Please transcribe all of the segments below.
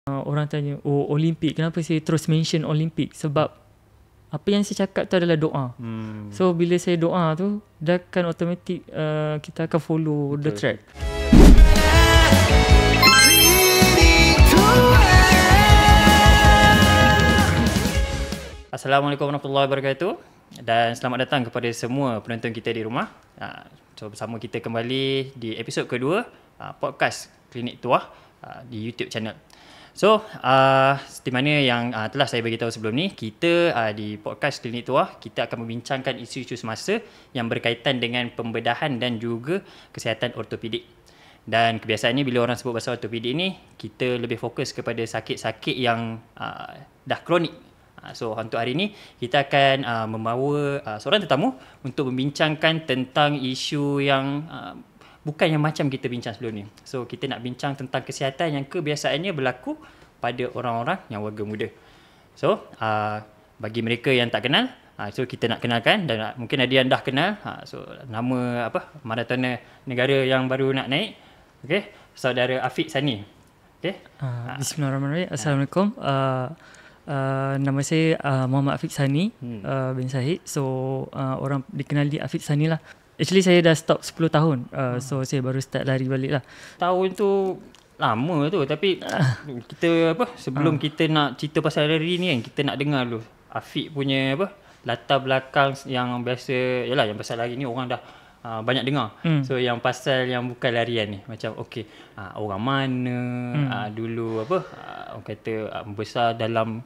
Orang tanya, oh Olimpik, kenapa saya terus mention Olimpik? Sebab apa yang saya cakap tu adalah doa. So bila saya doa tu, dah kan automatik kita akan follow the track. Assalamualaikum warahmatullahi wabarakatuh. Dan selamat datang kepada semua penonton kita di rumah. So bersama kita kembali di episod kedua podcast Klinik Tuah di YouTube channel. So, seperti mana yang telah saya beritahu sebelum ni, kita di podcast Klinik Tuah, kita akan membincangkan isu-isu semasa yang berkaitan dengan pembedahan dan juga kesihatan ortopedik. Dan kebiasaannya bila orang sebut pasal ortopedik ni, kita lebih fokus kepada sakit-sakit yang dah kronik. So, untuk hari ni, kita akan membawa seorang tetamu untuk membincangkan tentang isu yang bukan yang macam kita bincang sebelum ni. So, kita nak bincang tentang kesihatan yang kebiasaannya berlaku pada orang-orang yang warga muda. So, bagi mereka yang tak kenal, so kita nak kenalkan dan mungkin ada yang dah kenal. So, nama Maratona negara yang baru nak naik. Okay, saudara Afiq Sani. Okay. Bismillahirrahmanirrahim. Assalamualaikum. Nama saya Muhammad Afiq Sani bin Syahid. So, orang dikenal di Afiq Sani lah. Actually saya dah stop 10 tahun. So saya baru start lari balik lah. Tahun tu lama tu, tapi kita sebelum kita nak cerita pasal lari ni kan, kita nak dengar dulu Afiq punya latar belakang yang biasa. Yalah, yang pasal lari ni orang dah banyak dengar. So yang pasal yang bukan larian ni, macam okey, orang mana dulu orang kata membesar dalam,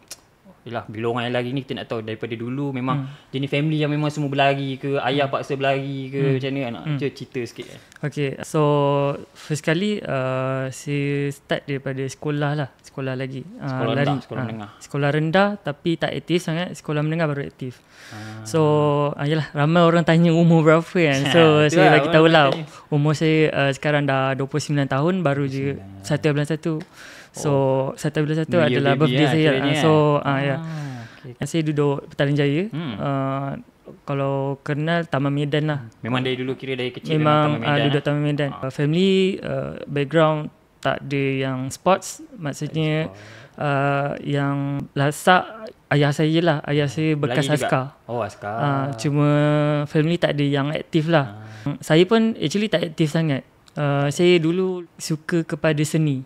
yelah, bila orang yang lari ni kita nak tahu daripada dulu memang jenis family yang memang semua berlari ke, ayah paksa berlari ke, macam mana nak cerita sikit. Okay, so first kali saya start daripada sekolah lah. Sekolah lagi Sekolah lari. rendah, sekolah menengah. Sekolah rendah tapi tak aktif sangat. Sekolah menengah baru aktif. So yelah, ramai orang tanya umur berapa kan. So saya bagi tahu lah, umur saya sekarang dah 29 tahun, baru je 1 bulan 1. So 1 bulan 1 adalah birthday saya. So ya. Okay. Saya duduk Petaling Jaya. Kalau kenal Taman Medan lah. Memang dari dulu, kira dari kecil memang Taman Medan duduk Taman Medan. Family background tak ada yang sports. Maksudnya yang lasak ayah saya lah. Ayah saya bekas askar. Oh, askar. Cuma family tak ada yang aktif lah. Saya pun actually tak aktif sangat. Saya dulu suka kepada seni.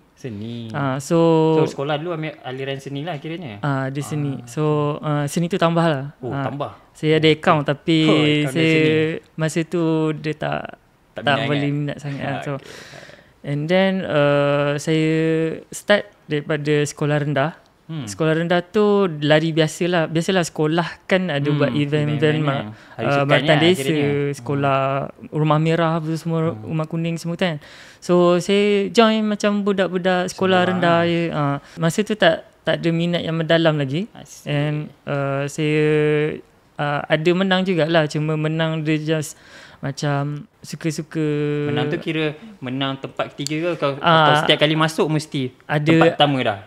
So sekolah dulu ambil aliran seni lah kiranya. Ada seni. So seni tu tambah lah. Tambah. Saya ada account tapi saya masa tu dia tak boleh minat sangat lah. So and then saya start daripada sekolah rendah. Sekolah rendah tu lari biasalah sekolah kan ada buat event-event Baritan Desa, sekolah Rumah Merah semua, Rumah Kuning semua kan. So saya join macam budak-budak sekolah rendah je. Masa tu tak ada minat yang mendalam lagi. And saya ada menang jugalah, cuma menang dia just macam suka-suka. Menang tu kira menang tempat ketiga ke atau setiap kali masuk mesti tempat pertama dah?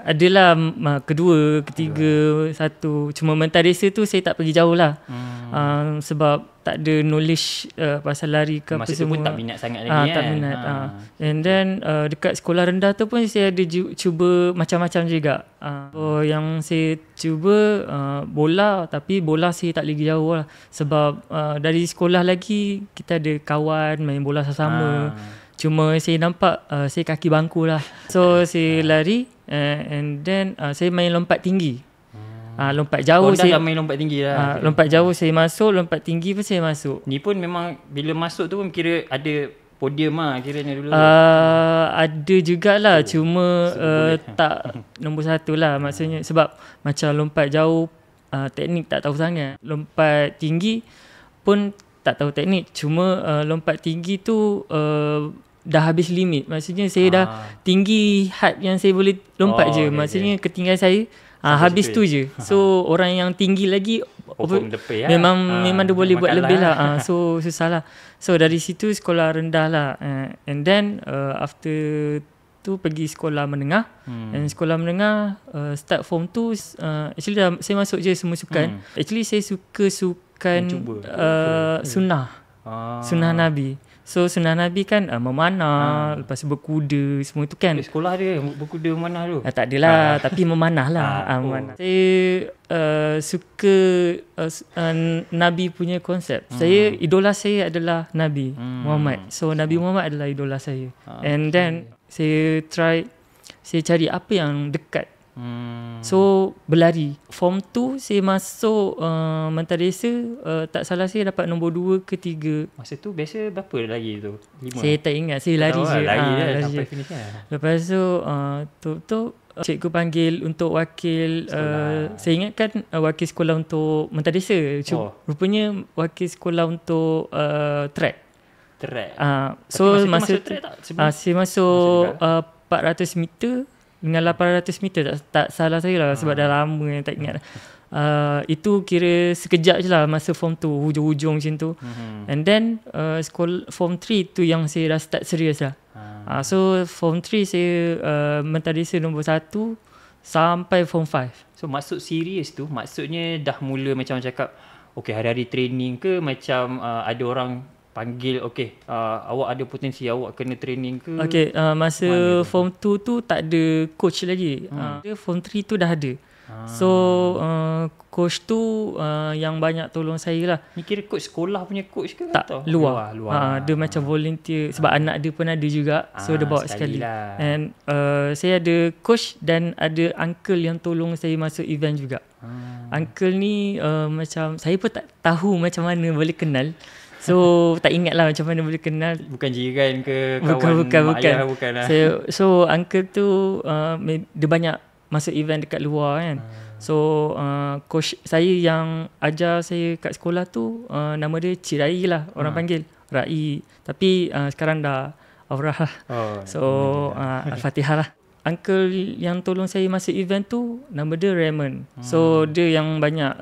Adalah kedua, ketiga, satu. Cuma mental desa tu saya tak pergi jauh lah. Sebab tak ada knowledge pasal lari ke masa apa semua. Masa tu pun tak minat sangat lagi tak minat. And then dekat sekolah rendah tu pun saya ada cuba macam-macam juga. So yang saya cuba bola, tapi bola saya tak lagi jauh lah. Sebab dari sekolah lagi kita ada kawan main bola sama-sama. Cuma saya nampak saya kaki bangku lah. So saya lari and then saya main lompat tinggi. Lompat jauh saya dah main lompat tinggi lah. Lompat jauh saya masuk, lompat tinggi pun saya masuk. Ni pun memang bila masuk tu pun kira ada podium lah kiranya dulu. Ada jugalah, cuma tak nombor 1 lah. Maksudnya sebab macam lompat jauh teknik tak tahu sangat. Lompat tinggi pun tak tahu teknik. Cuma lompat tinggi tu dah habis limit. Maksudnya saya dah tinggi had yang saya boleh lompat je. Maksudnya ketinggian saya habis tu je. So orang yang tinggi lagi memang dia boleh buat lebih lah. So susah lah. So dari situ sekolah rendah lah. And then after tu pergi sekolah menengah. And sekolah menengah start form 2 actually saya masuk je semua sukan. Actually saya suka sukan sunnah. Sunnah Nabi. So sunnah Nabi kan memanah, lepas tu berkuda, semua tu kan. Sekolah dia berkuda memanah tu? Tak adalah, tapi memanah lah. Memanah. Saya suka Nabi punya konsep. Saya, idola saya adalah Nabi Muhammad. So Nabi Muhammad adalah idola saya. And then saya cari apa yang dekat. So berlari. Form 2 saya masuk Mentarisa, tak salah saya dapat nombor 2 ke 3. Masa tu biasa berapa lagi tu? 5? Saya tak ingat, saya lari je. Lari sampai finish lah. Lepas tu cikgu panggil untuk wakil saya ingatkan wakil sekolah untuk Mentarisa. Rupanya wakil sekolah untuk track. So masa track tak? saya masuk 400 meter dengan 800 meter, tak salah saya lah, sebab dah lama yang tak ingat. Itu kira sekejap je lah masa form 2, hujung-hujung macam tu. And then form 3 tu yang saya dah start serius lah. So form 3 saya Mentarisa nombor 1 sampai form 5. So maksud serius tu maksudnya dah mula macam cakap okay, hari-hari training ke, macam ada orang panggil awak ada potensi, awak kena training ke? Masa form 2 tu tak ada coach lagi. Form 3 tu dah ada. So coach tu yang banyak tolong saya lah. Ni kira coach sekolah punya coach ke? Tak, luar. Dia macam volunteer, sebab anak dia pun ada juga. So dia bawa sekali lah. And saya ada coach dan ada uncle yang tolong saya masuk event juga. Uncle ni macam saya pun tak tahu macam mana boleh kenal. So tak ingat lah macam mana boleh kenal. Bukan jiran ke kawan mak ayah, bukan lah. So uncle tu dia banyak masuk event dekat luar kan. So coach saya yang ajar saya kat sekolah tu nama dia Cik Rai lah, orang panggil Rai. Tapi sekarang dah Aurah lah. So Al-Fatihah lah. Uncle yang tolong saya masuk event tu nama dia Raymond. So dia yang banyak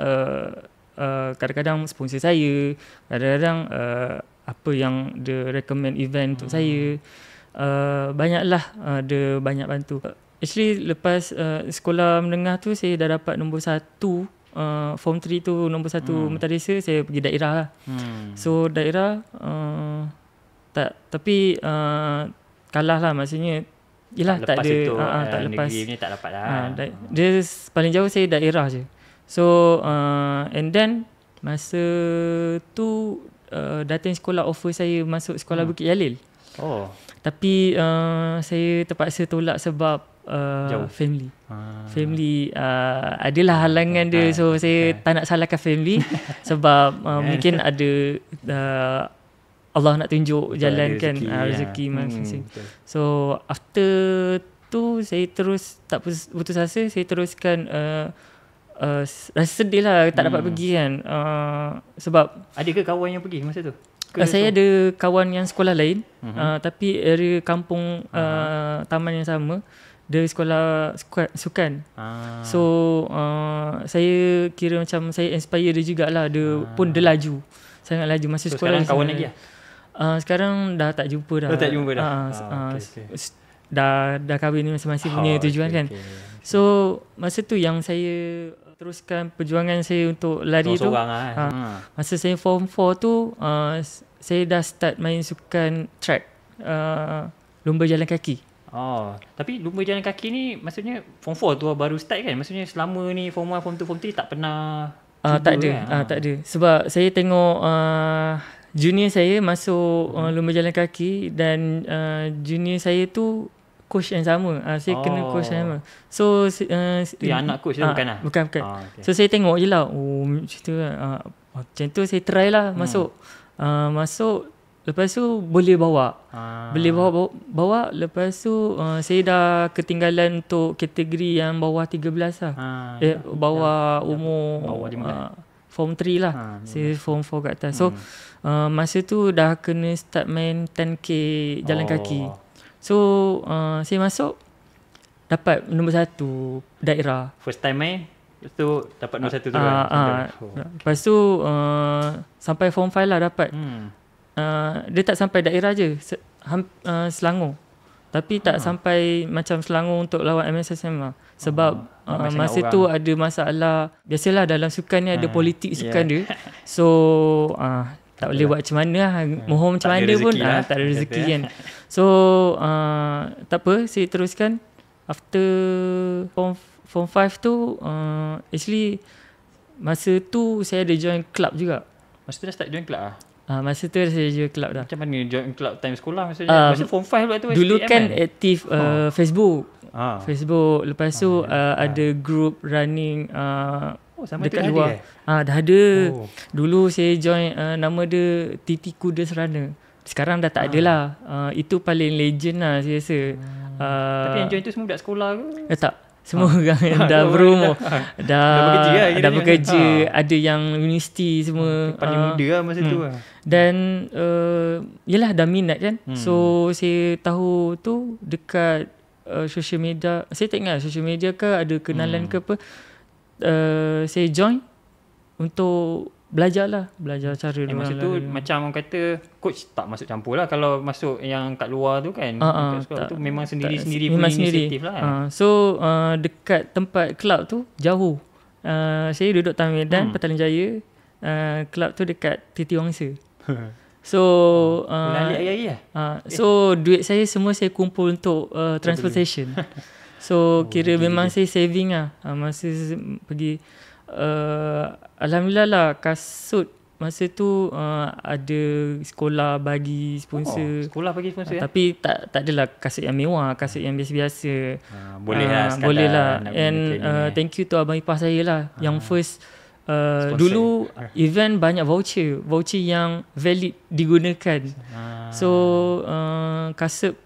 kadang-kadang sponsor saya, kadang-kadang apa yang dia recommend event untuk saya, banyaklah dia banyak bantu. Actually lepas sekolah menengah tu saya dah dapat nombor 1, form 3 tu nombor 1 Mentarisa, saya pergi daerah lah. So daerah tapi kalah lah, maksudnya yelah tak ada itu, tak lepas negeri ni tak dapat lah. Dia paling jauh saya daerah je. So and then masa tu datang sekolah offer saya masuk sekolah Bukit Jalil. Tapi saya terpaksa tolak sebab family. Family adalah halangan dia. So saya tak nak salahkan family sebab mungkin ada Allah nak tunjuk jalan kan, rezeki masing-masing. So after tu saya terus tak putus asa, saya teruskan rasa sedih lah tak dapat pergi kan. Sebab ada ke kawan yang pergi masa tu? Saya ada kawan yang sekolah lain, tapi area kampung taman yang sama, dia sekolah sukan. So saya kira macam saya inspire dia jugalah. Dia pun dia laju, sangat laju masa sekolah. Sekarang kawan lagi lah? Sekarang dah tak jumpa dah. Tak jumpa dah? Dah kahwin masing-masing punya tujuan kan. So masa tu yang saya teruskan perjuangan saya untuk lari tu. Masa saya form 4 tu saya dah start main sukan track, lomba jalan kaki. Tapi lomba jalan kaki ni maksudnya form 4 tu baru start kan? Maksudnya selama ni form 1, form 2, form 3 tak pernah tak ada kan? Tak ada. Sebab saya tengok junior saya masuk lomba jalan kaki, dan junior saya tu coach yang sama. Saya kena coach yang sama. So yang anak coach tu bukan lah? Bukan. So saya tengok je lah, macam tu lah. Macam tu saya try lah masuk. Lepas tu boleh bawa. Boleh bawa. Lepas tu saya dah ketinggalan untuk kategori yang bawah 13 lah. Bawah umur form 3 lah. Saya form 4 kat atas. So masa tu dah kena start main 10k jalan kaki. So saya masuk, dapat nombor 1 daerah. First time main, lepas tu dapat nombor 1 tu kan? Lepas tu sampai form 5 lah dapat. Dia tak sampai daerah je, Selangor. Tapi tak sampai macam Selangor untuk lawan MSSM lah. Sebab masa tu ada masalah. Biasalah dalam sukan ni ada politik sukan dia. So tak boleh buat macam mana lah. Mohon macam mana pun tak ada rezeki kan. So tak apa, saya teruskan. After form 5 tu actually masa tu saya ada join club juga. Masa tu dah start join club lah? Masa tu saya join club dah. Macam mana join club time sekolah maksudnya? Masa form 5 pula tu dulu STM kan aktif Facebook. Facebook. Lepas tu ada group running dekat luar. Dah ada. Dulu saya join nama dia TT Kudas Runner. Sekarang dah tak ada lah. Itu paling legend lah saya rasa. Tapi yang join tu semua budak sekolah ke? Tak. Semua orang yang dah berumur. Dah bekerja. Ada yang universiti semua. Paling muda lah masa tu lah. Dan yelah dah minat kan. So saya tahu tu dekat social media. Saya tak ingat social media ke ada kenalan ke apa. Saya join untuk belajar cara masa tu macam orang kata coach tak masuk campur lah kalau masuk yang kat luar tu kan. Kat sekolah tu memang sendiri-sendiri punya inisiatif lah. So dekat tempat club tu jauh. Saya duduk Taman Medan, Petaling Jaya. Club tu dekat Titi Wangsa. So so duit saya semua saya kumpul untuk transportation. So kira memang saya saving lah. Masa pergi alhamdulillah lah, kasut masa tu ada sekolah bagi sponsor. Sekolah bagi sponsor tapi tak adalah kasut yang mewah, kasut yang biasa-biasa. Boleh lah boleh lah. And thank you to abang ipar saya lah yang first dulu event banyak voucher yang valid digunakan. So kasut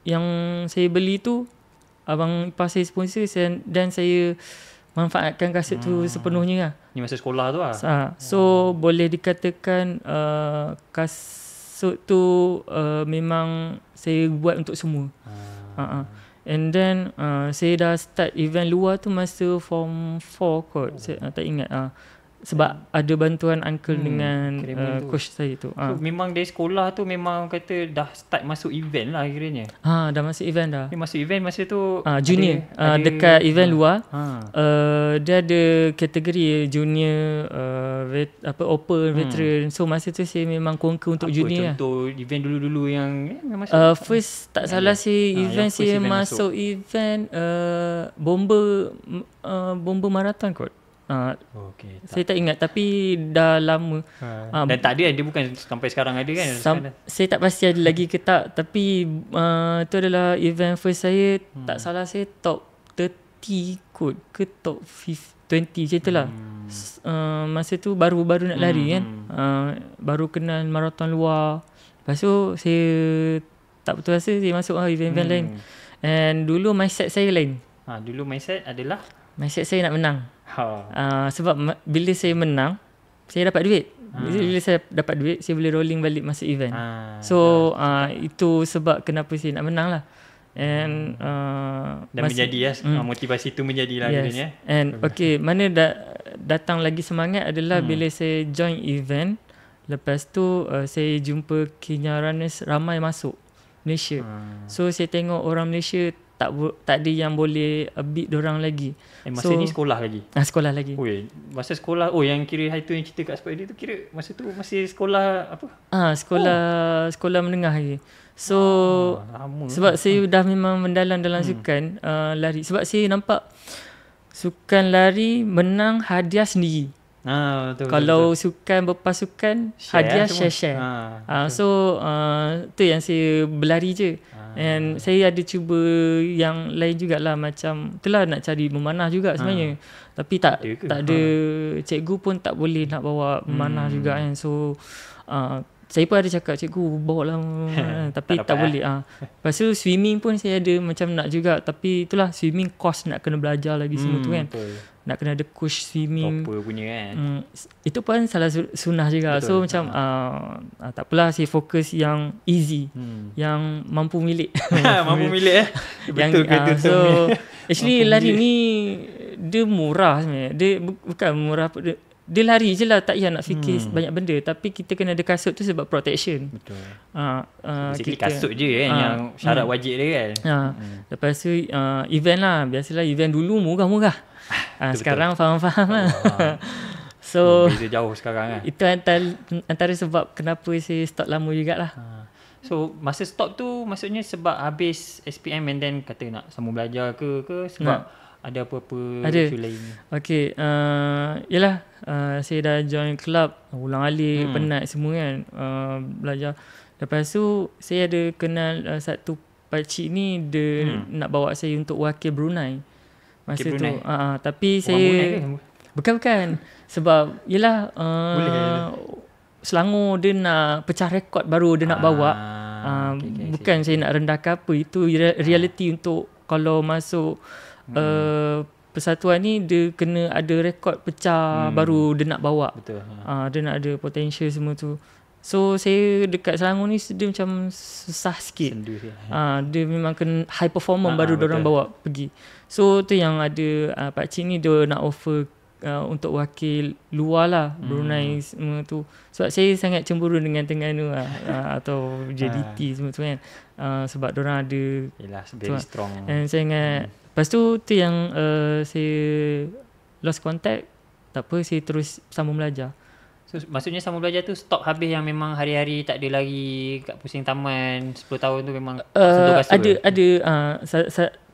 yang saya beli tu abang ipar saya sponsor dan saya manfaatkan kasut tu sepenuhnya lah. Ni masa sekolah tu lah. So boleh dikatakan kasut tu memang saya buat untuk semua. And then saya dah start event luar tu masa form 4 kot. Saya tak ingat. Sebab ada bantuan uncle dengan coach saya tu. So memang dari sekolah tu memang kata dah start masuk event lah kiranya. Dah masuk event dah. Dia masuk event masa tu junior. Ada dekat event luar. Dia ada kategori junior, open, veteran. So masa tu saya memang conquer untuk junior. Contoh event dulu-dulu yang memang first tak salah saya event saya masuk event bomber marathon kot. Saya tak ingat tapi dah lama. Dan tak ada, dia bukan sampai sekarang ada kan? Saya tak pasti ada lagi ke tak. Tapi itu adalah event first saya. Tak salah saya top 30 kot ke top 20 macam itulah. Masa tu baru nak lari kan. Baru kenal marathon luar. Lepas tu saya tak betul rasa saya masuk event-event lain. And dulu mindset saya lain. Dulu mindset adalah? Mindset saya nak menang. Sebab bila saya menang, saya dapat duit. Bila saya dapat duit, saya boleh rolling balik masuk event. So itu sebab kenapa saya nak menang lah. And dan menjadi motivasi tu menjadilah. Yes. And mana datang lagi semangat adalah bila saya join event. Lepas tu saya jumpa Kenya Runners ramai masuk Malaysia. So saya tengok orang Malaysia tak ada yang boleh beat dorang lagi. Masa ni sekolah lagi? Sekolah lagi. Masa sekolah, yang kira hari tu yang cerita kat Spider tu kira masa tu masih sekolah apa? Sekolah menengah lagi. So sebab saya dah memang mendalam dalam sukan lari. Sebab saya nampak sukan lari menang hadiah sendiri. Betul, kalau sukan berpasukan hadiah share. So tu yang saya berlari je. And saya ada cuba yang lain jugalah, macam itulah nak cari memanah juga sebenarnya. Tapi tak ada, cikgu pun tak boleh nak bawa memanah juga kan. So saya pun ada cakap cikgu bawa lah tapi tak boleh. Lepas tu swimming pun saya ada macam nak juga, tapi itulah swimming course nak kena belajar lagi semua tu kan. Nak kena ada coach swimming proper punya kan. Itu pun salah sunnah juga. Betul. So macam tak apalah, saya fokus yang easy, yang mampu milik. Mampu milik betul yang, so actually lari ni dia murah sebenarnya. Dia bukan murah, dia lari je lah, tak payah nak fikir banyak benda. Tapi kita kena ada kasut tu sebab protection. Betul. Basically kasut je kan yang syarat wajib dia kan. Lepas tu event lah. Biasalah event dulu murah-murah. Sekarang faham-faham lah. So beza jauh sekarang kan. itu antara sebab kenapa saya stop lama jugalah. So masa stop tu maksudnya sebab habis SPM and then kata nak sambung belajar ke sebab ada apa-apa isu lain? Okay, yelah, saya dah join club, ulang-alik, penat semua kan, belajar. Lepas tu, saya ada kenal satu pakcik ni, dia nak bawa saya untuk wakil Brunei. Masa tu. Tapi Orang saya... Brunei ke? Bukan. Sebab, yelah, Selangor dia nak pecah rekod baru dia nak bawa. Bukan saya nak rendahkan apa. Itu reality untuk kalau masuk persatuan ni, dia kena ada rekod pecah baru dia nak bawa. Betul. Dia nak ada potential semua tu. So saya dekat Selangor ni dia macam susah sikit. Sendu dia memang kena high performer baru dia orang bawa pergi. So tu yang ada pakcik ni dia nak offer untuk wakil luar lah, Brunei semua tu. Sebab saya sangat cemburu dengan Terengganu atau JDT semua tu kan. Sebab diorang ada, yelah, very strong. And saya ingat lepas tu yang saya lost contact. Tak apa, saya terus sambung belajar. So maksudnya sambung belajar tu stop habis yang memang hari-hari tak ada lagi kat pusing taman 10 tahun tu memang sentuh kasut? Ada.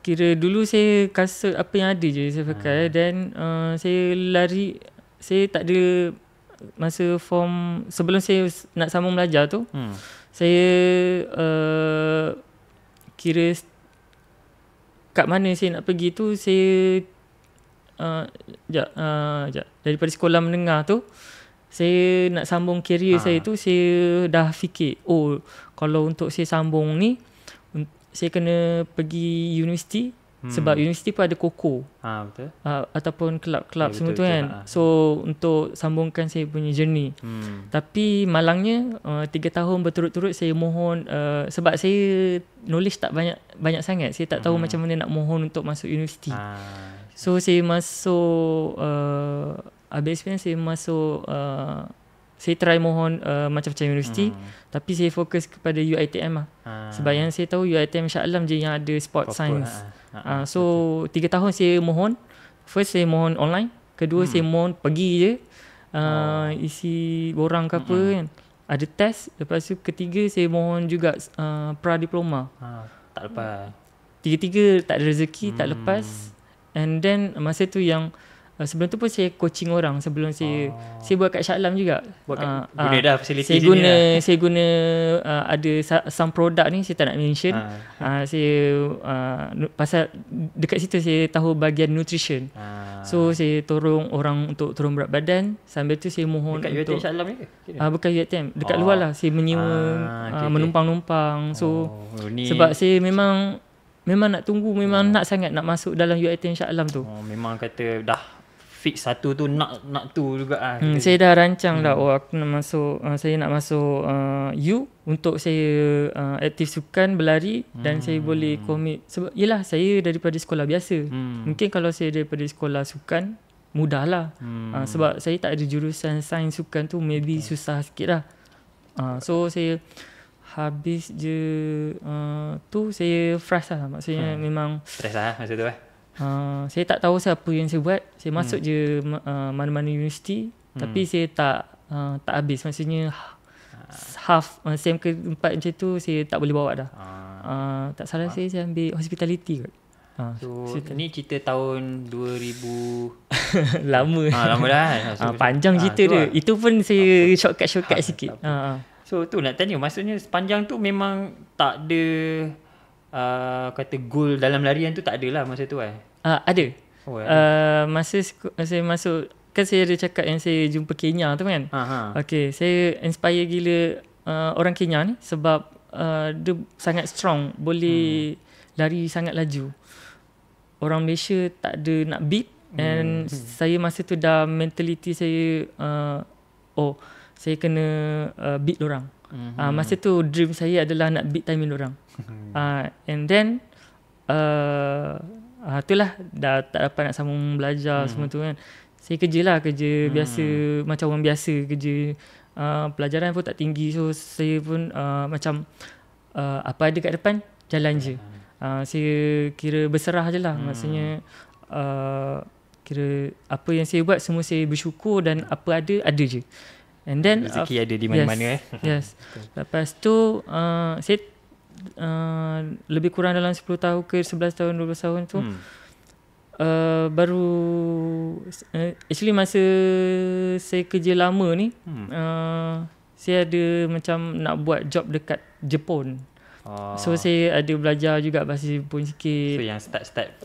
Kira dulu saya kasut apa yang ada je saya pakai. Dan saya lari, saya tak ada masa form sebelum saya nak sambung belajar tu. Saya kira kat mana saya nak pergi tu, saya daripada sekolah menengah tu, saya nak sambung career saya tu, saya dah fikir, kalau untuk saya sambung ni, saya kena pergi universiti. Sebab universiti pun ada koko. Betul. Ataupun kelab-kelab semua tu betul, kan. So untuk sambungkan saya punya journey. Tapi malangnya 3 tahun berturut-turut saya mohon, sebab saya knowledge tak banyak sangat. Saya tak tahu macam mana nak mohon untuk masuk universiti. So saya masuk habis experience, saya masuk saya try mohon macam-macam universiti. Tapi saya fokus kepada UiTM lah. Sebab yang saya tahu UiTM Shah Alam je yang ada sport science. So 3 tahun saya mohon. First saya mohon online. Kedua saya mohon pergi je, isi borang ke apa kan. Ada test. Lepas tu ketiga saya mohon juga pra-diploma. Tak lepas. Tiga-tiga tak ada rezeki, tak lepas. And then masa tu yang sebelum tu pun saya coaching orang. Sebelum saya buat kat Shah Alam juga. Guna dah facility saya guna ada some produk ni saya tak nak mention. Saya pasal dekat situ saya tahu bahagian nutrition. So saya tolong orang untuk turun berat badan. Sambil tu saya mohon dekat untuk UiTM Shah Alam ni ke? Bukan UiTM, dekat luar lah. Saya menyewa menumpang-numpang. So sebab saya memang nak tunggu, memang nak sangat nak masuk dalam UiTM Shah Alam tu. Memang kata dah fix satu tu nak tu juga saya dah rancang dah aku nak masuk, saya nak masuk U untuk saya aktif sukan berlari dan saya boleh komit. Sebab yelah saya daripada sekolah biasa. Mungkin kalau saya daripada sekolah sukan mudah lah. Sebab saya tak ada jurusan sains sukan tu, maybe susah sikit lah. So saya habis je tu saya frust lah. Maksudnya memang stress lah masa tu saya tak tahu siapa yang saya buat. Saya masuk je mana-mana universiti. Tapi saya tak habis. Maksudnya half SEM ke-4 macam tu saya tak boleh bawa dah. Tak salah saya ambil hospitality kot. So ni cerita tahun 2000 lama. Lama dah kan. Panjang cerita dia. Itu pun saya shortcut sikit. So tu nak tanya, maksudnya sepanjang tu memang tak ada kata goal dalam larian tu, tak ada lah masa tu ada. Masa saya masuk, kan saya ada cakap yang saya jumpa Kenya tu kan. Okay, saya inspire gila orang Kenya ni. Sebab dia sangat strong, boleh lari sangat laju. Orang Malaysia tak ada nak beat. And saya masa tu dah mentality saya, saya kena beat orang. Masa tu dream saya adalah nak beat timing orang. And then itulah dah tak dapat nak sambung belajar semua tu kan. Saya kerja biasa macam orang biasa kerja. Pelajaran pun tak tinggi. So saya pun macam apa ada kat depan jalan je. Saya kira berserah je lah. Maksudnya kira apa yang saya buat semua saya bersyukur, dan apa ada je. And then rezeki ada di mana-mana. Yes. Lepas tu saya lebih kurang dalam 10 tahun ke 11 tahun 12 tahun tu baru actually masa saya kerja lama ni saya ada macam nak buat job dekat Jepun. So saya ada belajar juga bahasa Jepun sikit. So yang start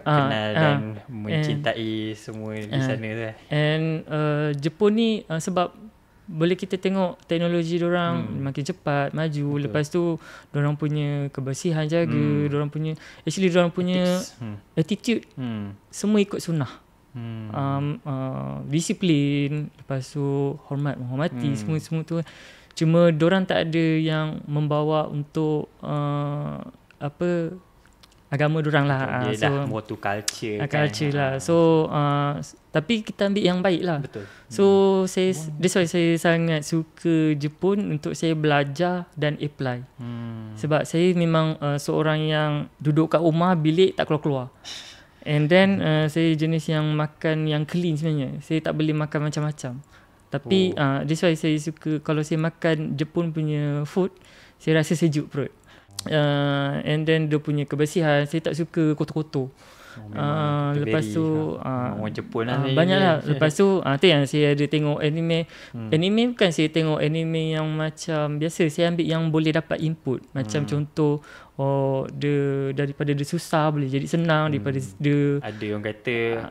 kenal dan mencintai semua di sana tu. And Jepun ni sebab boleh kita tengok teknologi diorang makin cepat maju. Betul. Lepas tu diorang punya kebersihan jaga, diorang punya attitude semua ikut sunnah. Disiplin, lepas tu menghormati semua tu. Cuma diorang tak ada yang membawa untuk agama diorang lah. Dia dah more to culture kan. Lah. So tapi kita ambil yang baik lah. Betul. So that's why saya sangat suka Jepun untuk saya belajar dan apply. Sebab saya memang seorang yang duduk kat rumah, bilik tak keluar-keluar. And then saya jenis yang makan yang clean sebenarnya. Saya tak boleh makan macam-macam. Tapi that's why saya suka kalau saya makan Jepun punya food, saya rasa sejuk perut. And then dia punya kebersihan, saya tak suka kotor-kotor. Lepas tu orang Jepun lah banyak lah. Lepas tu tu yang saya ada tengok anime. Anime bukan saya tengok anime yang macam biasa, saya ambil yang boleh dapat input. Macam contoh daripada dia susah boleh jadi senang, daripada dia ada orang kata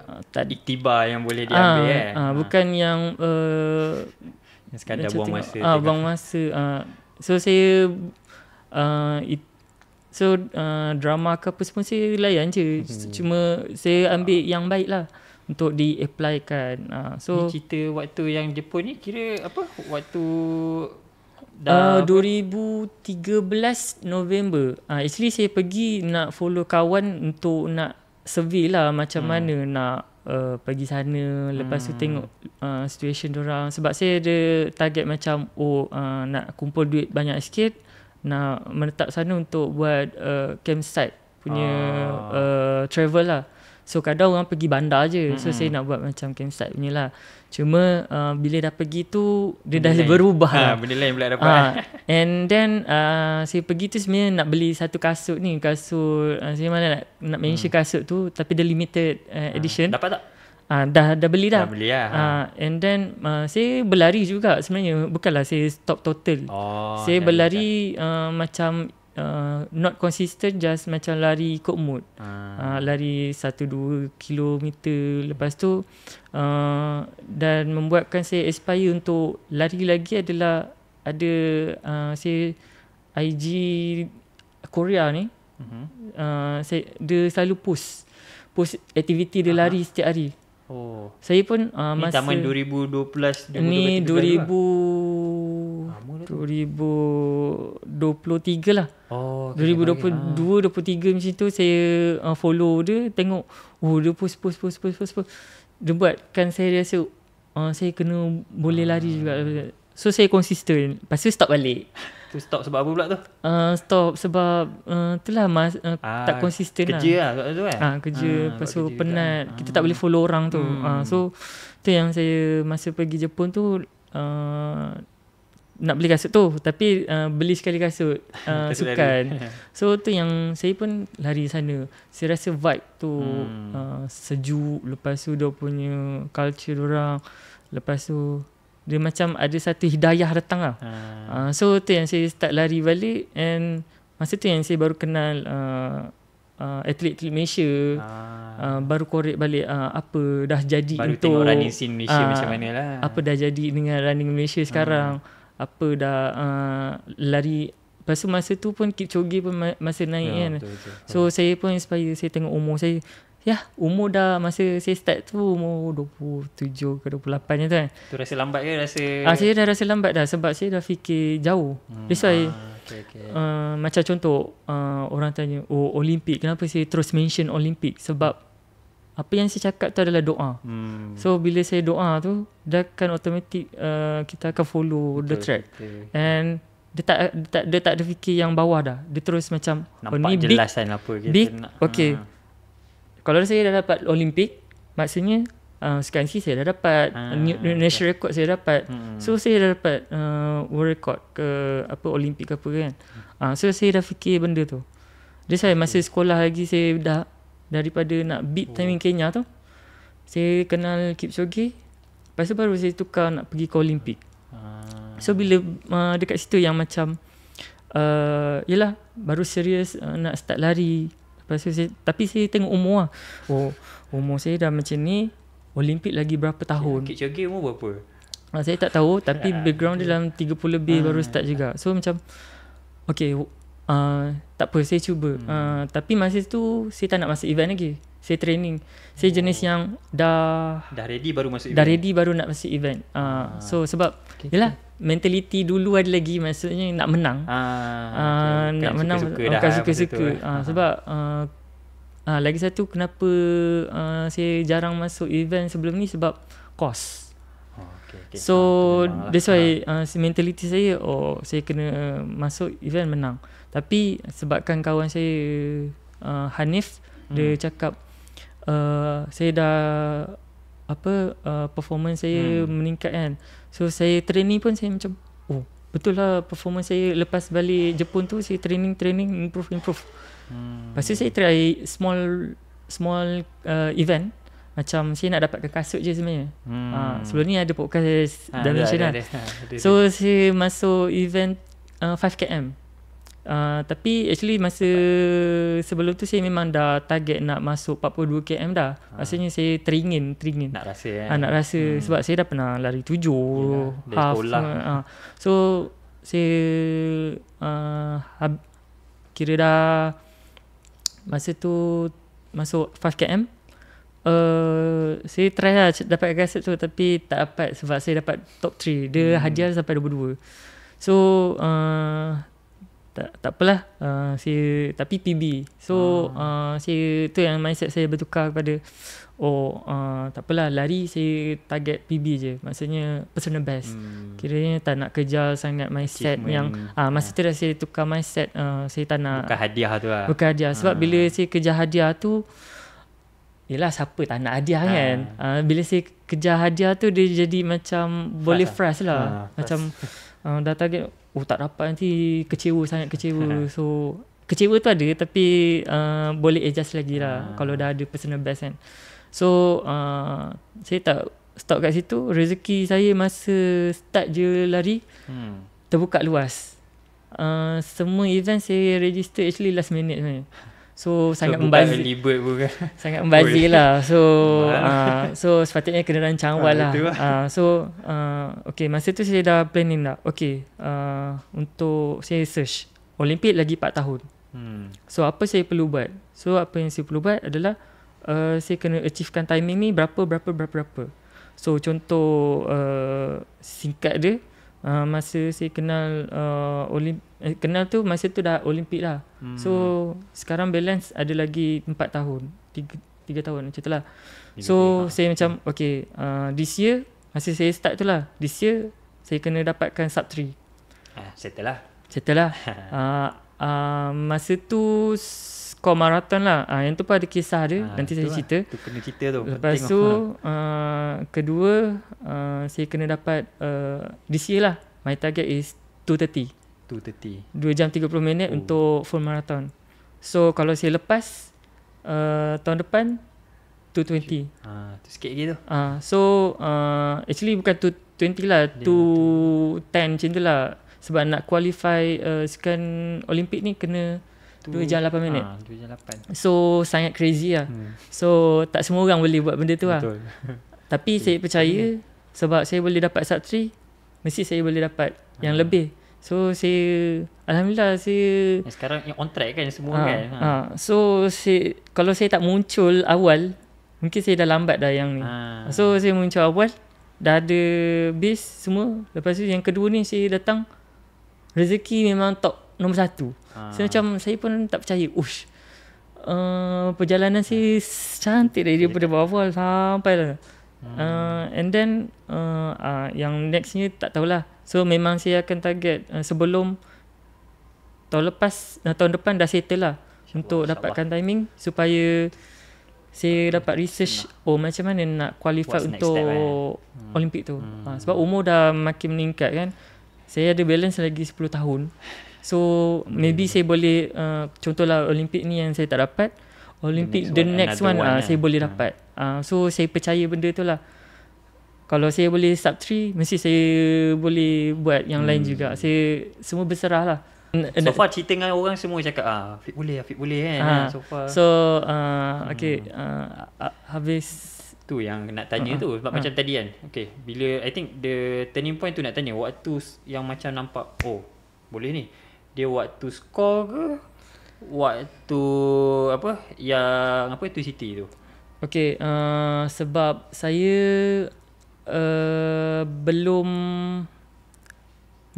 iktibar yang boleh diambil bukan yang sekadar buang masa. Buang masa. So saya drama ke apa semua saya layan je. Cuma saya ambil yang baik lah untuk di-applykan. So ni cerita waktu yang Jepun ni kira apa? Waktu 2013 November. Actually saya pergi nak follow kawan untuk nak survey lah macam mana nak pergi sana. Lepas tu tengok situation diorang. Sebab saya ada target macam nak kumpul duit banyak sikit, nak menetap sana untuk buat campsite punya travel lah. So kadang orang pergi bandar je. So saya nak buat macam campsite punya lah. Cuma bila dah pergi tu dia dah berubah lah. Benda lain pula dapat. And then saya pergi tu sebenarnya nak beli satu kasut ni. Kasut saya mana nak mention kasut tu, tapi dia limited edition. Dapat tak? Dah beli dah. Dah beli lah. And then saya berlari juga sebenarnya. Bukanlah saya stop total. Saya berlari macam not consistent, just macam lari ikut mood. Lari 1-2 kilometer. Lepas tu dan membuatkan saya aspire untuk lari lagi adalah ada saya IG Korea ni. Dia selalu post aktiviti dia lari setiap hari. Saya pun masa ni zaman 2012 ni 2023 lah. 2022 23 macam tu saya follow dia, tengok dia post. Dia buatkan saya rasa saya kena boleh lari juga. So saya konsisten. Lepas tu stop balik. Tu stop sebab apa pula tu? Stop sebab itulah tak konsisten lah. Kerja lah tu kan? Kerja. Lepas tu penat. Kita tak boleh follow orang tu. So tu yang saya masa pergi Jepun tu nak beli kasut tu, tapi beli sekali kasut sukan. So tu yang saya pun lari sana. Saya rasa vibe tu sejuk. Lepas tu dia punya culture orang. Lepas tu dia macam ada satu hidayah datang lah. So tu yang saya start lari balik. And masa tu yang saya baru kenal atlet-atlet Malaysia. Baru korek balik apa dah jadi baru untuk tengok running scene Malaysia macam mana lah. Apa dah jadi dengan running Malaysia sekarang. Apa dah lari. Lepas tu masa tu pun Kipchoge pun masa naik kan. Betul. So saya pun inspire. Saya tengok umur saya, umur dah masa saya start tu umur 27 ke 28 je tu kan. Tu rasa lambat ke rasa? Saya dah rasa lambat dah sebab saya dah fikir jauh. That's why macam contoh orang tanya Olimpik, kenapa saya terus mention Olimpik? Sebab apa yang saya cakap tu adalah doa. So bila saya doa tu, dah akan automatic kita akan follow the track. And dia tak ada fikir yang bawah dah. Dia terus macam nampak ni jelas kan apa kita big, nak. Okay. Kalau saya dah dapat Olimpik, maksudnya sekarang ni saya dah dapat national record, saya dapat. So saya dah dapat world record ke apa, Olimpik ke apa kan. So saya dah fikir benda tu. Dia saya masa sekolah lagi, saya dah daripada nak beat timing Kenya tu, saya kenal Kipchoge. Lepas tu baru saya tukar nak pergi ke Olimpik. So bila dekat situ yang macam yelah baru serius nak start lari. Lepas tu tapi saya tengok umur lah. Umur saya dah macam ni, Olimpik lagi berapa tahun. Kipchoge umur berapa? Saya tak tahu, tapi background dia dalam 30 lebih baru start juga. So macam okay, tak apa, saya cuba. Tapi masa tu saya tak nak masuk event lagi. Saya training. Saya jenis yang dah ready baru masuk event. Dah ready baru nak masuk event. So sebab yelah mentality dulu ada lagi, maksudnya nak menang. Nak menang, bukan suka-suka. Sebab lagi satu kenapa saya jarang masuk event sebelum ni, sebab cost. So that's why mentality saya, saya kena masuk event menang. Tapi sebabkan kawan saya Hanif, dia cakap saya dah performance saya meningkat kan. So saya training pun saya macam betul lah, performance saya lepas balik Jepun tu, saya training improve. Lepas tu saya try small event. Macam saya nak dapatkan kasut je sebenarnya. Sebelum ni ada podcast dah mention lah. So saya masuk event 5km. Tapi actually masa sebelum tu saya memang dah target nak masuk 42km dah. Maksudnya saya teringin nak rasa nak rasa sebab saya dah pernah lari 7 half. So saya kira dah masa tu masuk 5km. Saya try lah dapat kasut tu, tapi tak dapat sebab saya dapat top 3. Dia hadiah sampai 22. So tak apalah, saya tapi PB. So saya tu yang mindset saya bertukar kepada tak apalah, lari saya target PB je. Maksudnya personal best. Kiranya tak nak kejar sangat mindset yang masa tu dah saya tukar mindset. Saya tak nak bukan hadiah tu lah. Bukan hadiah. Sebab bila saya kejar hadiah tu, yelah siapa tak nak hadiah kan. Bila saya kejar hadiah tu, dia jadi macam boleh frust lah. Macam dah target tak dapat, nanti sangat kecewa. So kecewa tu ada, tapi boleh adjust lagi lah kalau dah ada personal best kan. So saya tak stop kat situ. Rezeki saya masa start je lari terbuka luas. Semua event saya register actually last minute sebenarnya. So sangat membazir, sangat membazir lah. So sepatutnya kena rancang awal lah. Okay, masa tu saya dah planning dah. Okay, untuk saya search Olimpik lagi 4 tahun. So apa saya perlu buat? So apa yang saya perlu buat adalah saya kena achievekan timing ni berapa. So contoh singkat dia, masa saya kenal kenal tu masa tu dah Olimpik lah. So sekarang balance ada lagi 4 tahun 3 tahun macam tu lah. So saya macam okay, this year masa saya start tu lah, this year saya kena dapatkan sub 3. Settle lah. Masa tu skor marathon lah. Yang tu pun ada kisah dia, nanti saya cerita. Tu kena cerita tu. Lepas tu kedua, saya kena dapat this year lah, my target is 2:30. 2 jam 30 minit untuk full marathon. So kalau saya lepas tahun depan 2:20. Tu sikit lagi tu. So actually bukan 2:20 lah, 2:10 macam tu lah. Sebab nak qualify sekian Olimpik ni kena 2 jam 8 minit. 2 jam 8. So sangat crazy lah. So tak semua orang boleh buat benda tu lah. Tapi saya percaya sebab saya boleh dapat sub 3, mesti saya boleh dapat yang lebih. So saya alhamdulillah saya sekarang on track kan semua kan. So kalau saya tak muncul awal, mungkin saya dah lambat dah yang ni. So saya muncul awal, dah ada base semua. Lepas tu yang kedua ni saya datang, rezeki memang top nombor 1. So macam saya pun tak percaya. Perjalanan saya cantik daripada awal sampai lah. And then yang nextnya tak tahulah. So memang saya akan target sebelum tahun depan dah settle lah untuk dapatkan timing supaya saya dapat research macam mana nak qualify What's next untuk step, Olimpik tu. Sebab umur dah makin meningkat kan. Saya ada balance lagi 10 tahun. So maybe saya boleh contohlah Olimpik ni yang saya tak dapat, Olimpik the next one, saya boleh dapat. So saya percaya benda tu lah. Kalau saya boleh sub 3, mesti saya boleh buat yang lain juga. Saya semua berserah lah. So far cerita dengan orang semua cakap Afiq boleh kan. So far. Okay, habis tu yang nak tanya tu sebab macam tadi kan. Okay, bila I think the turning point tu nak tanya waktu yang macam nampak boleh ni. Dia waktu score ke? Waktu yang City tu. Okay, sebab saya belum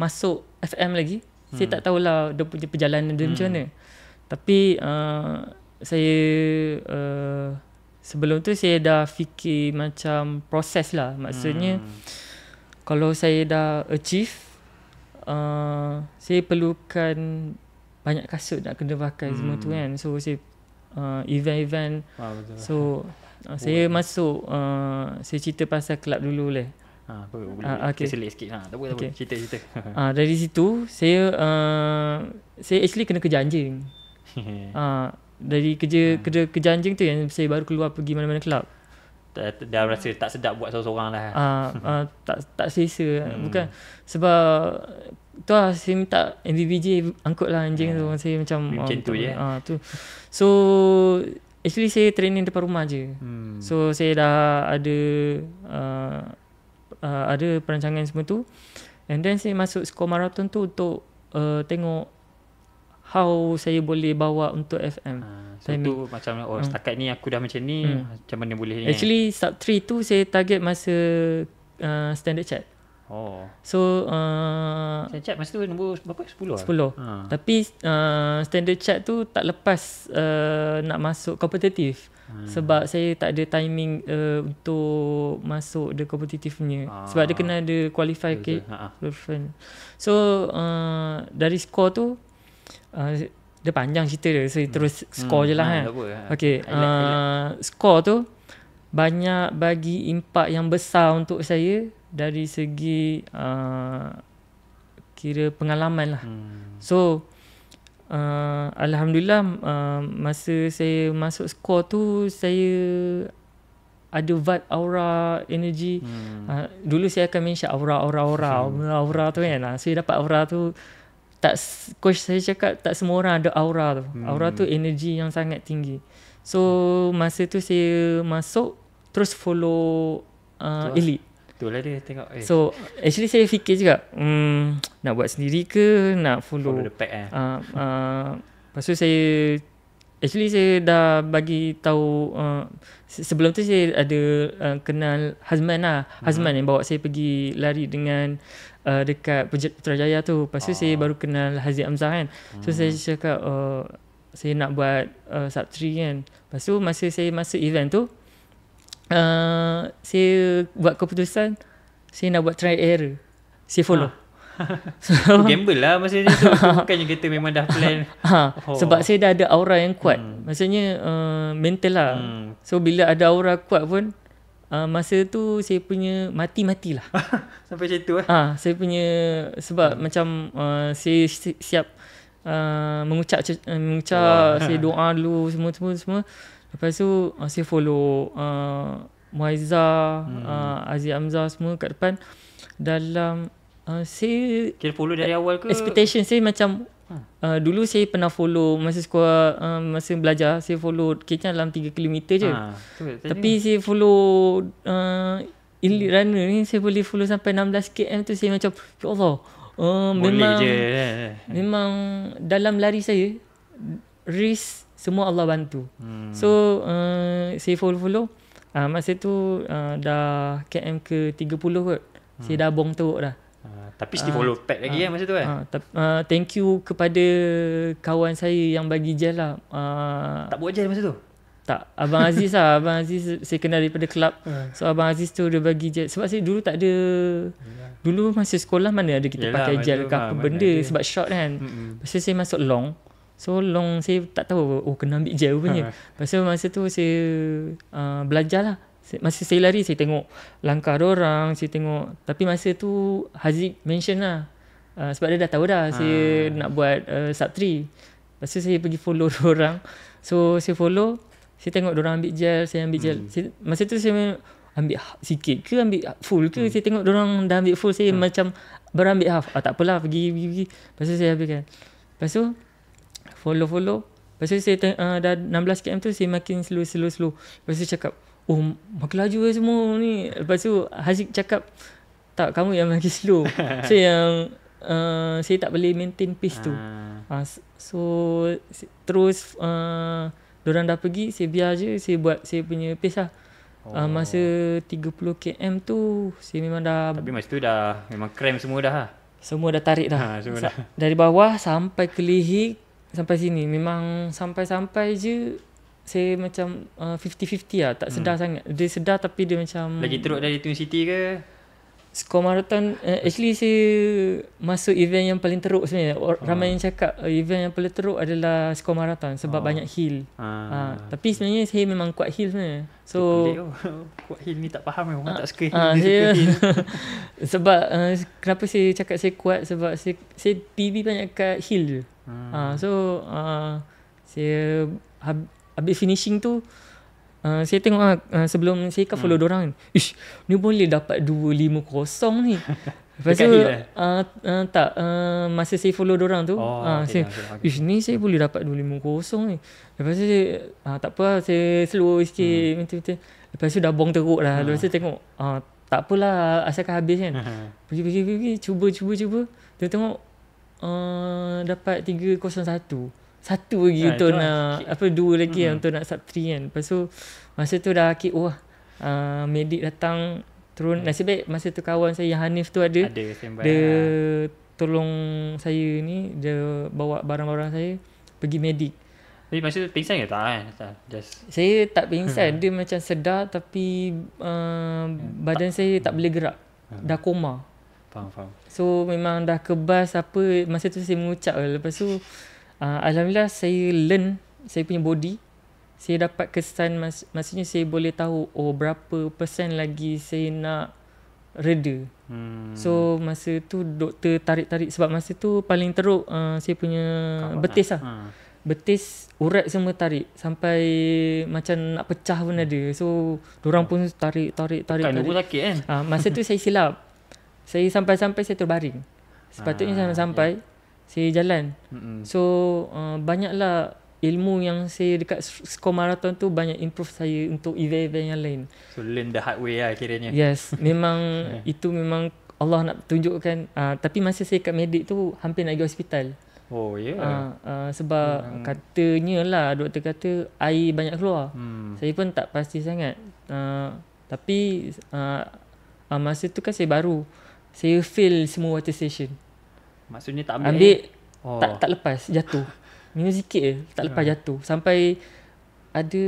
masuk FM lagi. Saya tak tahulah dia punya perjalanan dia macam mana. Tapi saya sebelum tu saya dah fikir macam proses lah. Maksudnya kalau saya dah achieve, saya perlukan banyak kasut nak kena pakai semua tu kan. So saya event-event. So saya masuk, saya cerita pasal kelab dulu lah. Okay. Selit sikit tak apa, okay. Cerita. Dari situ saya actually kena kerja anjing. Dari kerja anjing tu yang saya baru keluar pergi mana-mana kelab. Dah rasa tak sedap buat seorang-seorang lah. Tak selesa. Bukan sebab tu lah saya minta MVBJ angkut lah anjing tu. Saya macam tu je. So actually saya training depan rumah je. So saya dah ada perancangan semua tu. And then saya masuk skor marathon tu untuk tengok how saya boleh bawa untuk FM. So tu macam setakat ni aku dah macam ni, macam mana boleh ni. Actually sub 3 tu saya target masa standard chat. So standard chat masa tu nombor berapa? 10 10. Tapi standard chat tu tak lepas nak masuk kompetitif. Sebab saya tak ada timing untuk masuk the kompetitifnya. Sebab dia kena ada qualify ke. So dari skor tu dia panjang cerita dia. Saya terus skor je lah kan. Okay, skor tu banyak bagi impak yang besar untuk saya dari segi kira pengalaman lah. So Alhamdulillah masa saya masuk skor tu saya ada vibe aura energy. Dulu saya akan mention aura tu kan. Saya dapat aura tu, coach saya cakap tak semua orang ada aura tu. Aura tu energy yang sangat tinggi. So masa tu saya masuk terus follow elite. Betul lah dia tengok. So actually saya fikir juga nak buat sendiri ke nak follow the pack lepas tu saya dah bagi tahu sebelum tu saya ada kenal Hazman lah. Hazman yang bawa saya pergi lari dengan dekat Putrajaya tu. Lepas tu saya baru kenal Haziq Hamzah kan. So saya cakap saya nak buat sub 3 kan. Lepas tu masa saya masuk event tu saya buat keputusan saya nak buat try error. Saya follow. So, gamble lah masa tu. Bukannya kita memang dah plan. Sebab saya dah ada aura yang kuat. Maksudnya mental lah. So bila ada aura kuat pun masa tu saya punya mati-matilah. Sampai macam tu saya punya sebab macam saya siap mengucap saya doa dulu semua. Lepas tu saya follow Muaizah, Aziz Hamzah semua kat depan. Dalam saya kira follow dari awal ke? Expectation saya macam dulu saya pernah follow masa sekolah, masa belajar saya follow kira dalam 3 km je. Tapi saya follow elite runner ni saya boleh follow sampai 16 km tu. Saya macam ya Allah, memang dalam lari saya race semua Allah bantu. So saya follow masa tu dah KM ke 30 kot. Saya dah bong teruk dah. Tapi still follow pack lagi masa tu thank you kepada kawan saya yang bagi gel lah. Tak buat gel masa tu? Tak, Abang Aziz lah. Abang Aziz saya kenal daripada kelab. So Abang Aziz tu dia bagi gel. Sebab saya dulu tak ada. Dulu masa sekolah mana ada kita pakai gel ke apa benda. Sebab short kan. Lepas tu saya masuk long. So long saya tak tahu kena ambil gel rupanya. Lepas tu masa tu saya belajar lah. Masa saya lari saya tengok langkah orang, saya tengok. Tapi masa tu Haziq mention lah. Sebab dia dah tahu dah saya nak buat sub 3. Lepas tu saya pergi follow orang. So saya follow, saya tengok orang ambil gel, saya ambil gel. Masa tu saya ambil sikit ke ambil full ke, saya tengok orang dah ambil full, saya macam baru ambil half. Tak apalah, pergi. Lepas tu saya habiskan. Lepas tu follow. Lepas tu saya dah 16 km tu saya makin slow. Lepas tu cakap, makin laju semua ni. Lepas tu Haziq cakap, tak, kamu yang makin slow. So yang saya tak boleh maintain pace tu. So terus diorang dah pergi, saya biar je, saya buat saya punya pace lah. Masa 30 km tu saya memang dah, tapi masa tu dah memang cramp semua dah lah. Semua dah tarik dah. Dari bawah sampai ke leher, sampai sini memang sampai je saya macam 50-50 lah. Tak sedar sangat. Dia sedar tapi dia macam lagi teruk dari Twin City ke? Skor marathon, actually saya masuk event yang paling teruk sebenarnya. Ramai yang cakap event yang paling teruk adalah skor marathon sebab banyak hill. Tapi sebenarnya saya memang kuat hill sebenarnya. So kuat hill ni tak faham orang tak suka hill. Saya Suka hill. sebab kenapa saya cakap saya kuat, sebab saya PB banyak kat hill je. So saya habis finishing tu, saya tengok sebelum saya kan follow dorang kan, ni boleh dapat 250 ni. Lepas tu tak, masa saya follow dorang tu, saya ni saya boleh dapat 250 ni. Lepas tu saya tak apa, saya slow sikit, betul-betul. Lepas tu dah bong teruk dah. Lepas tu tengok tak apalah, asalkan habis kan. Pergi cuba. Dia tengok dapat 301. Satu lagi untuk nak dua lagi untuk nak sub 3 kan. Lepas tu masa tu dah medik datang turun. Nasib baik masa tu kawan saya yang Hanif tu ada dia tolong saya ni, dia bawa barang-barang saya pergi medik. Tapi masa tu pingsan ke tak kan? Just saya tak pingsan. Dia macam sedar tapi badan saya tak boleh gerak. Dah koma. Faham. So memang dah kebas apa. Masa tu saya mengucap. Lepas tu alhamdulillah saya learn saya punya body. Saya dapat kesan, maksudnya saya boleh tahu berapa persen lagi saya nak reda. So masa tu doktor tarik-tarik, sebab masa tu paling teruk saya punya betis lah. Betis urat semua tarik sampai macam nak pecah pun ada. So diorang pun tarik. Kan dulu sakit kan? Masa tu saya silap. Saya sampai-sampai saya terbaring. Sepatutnya sampai saya jalan. So banyaklah ilmu yang saya dekat skor marathon tu, banyak improve saya untuk event-event yang lain. So learn the hard way lah kiranya. Yes, memang itu memang Allah nak tunjukkan. Tapi masa saya kat medik tu hampir nak pergi hospital. Oh ya. Sebab katanya lah, doktor kata air banyak keluar. Saya pun tak pasti sangat. Tapi masa tu kan saya baru. Saya fail semua water station. Maksudnya tak ambil tak lepas, jatuh. Minum sikit je, tak lepas jatuh. Sampai ada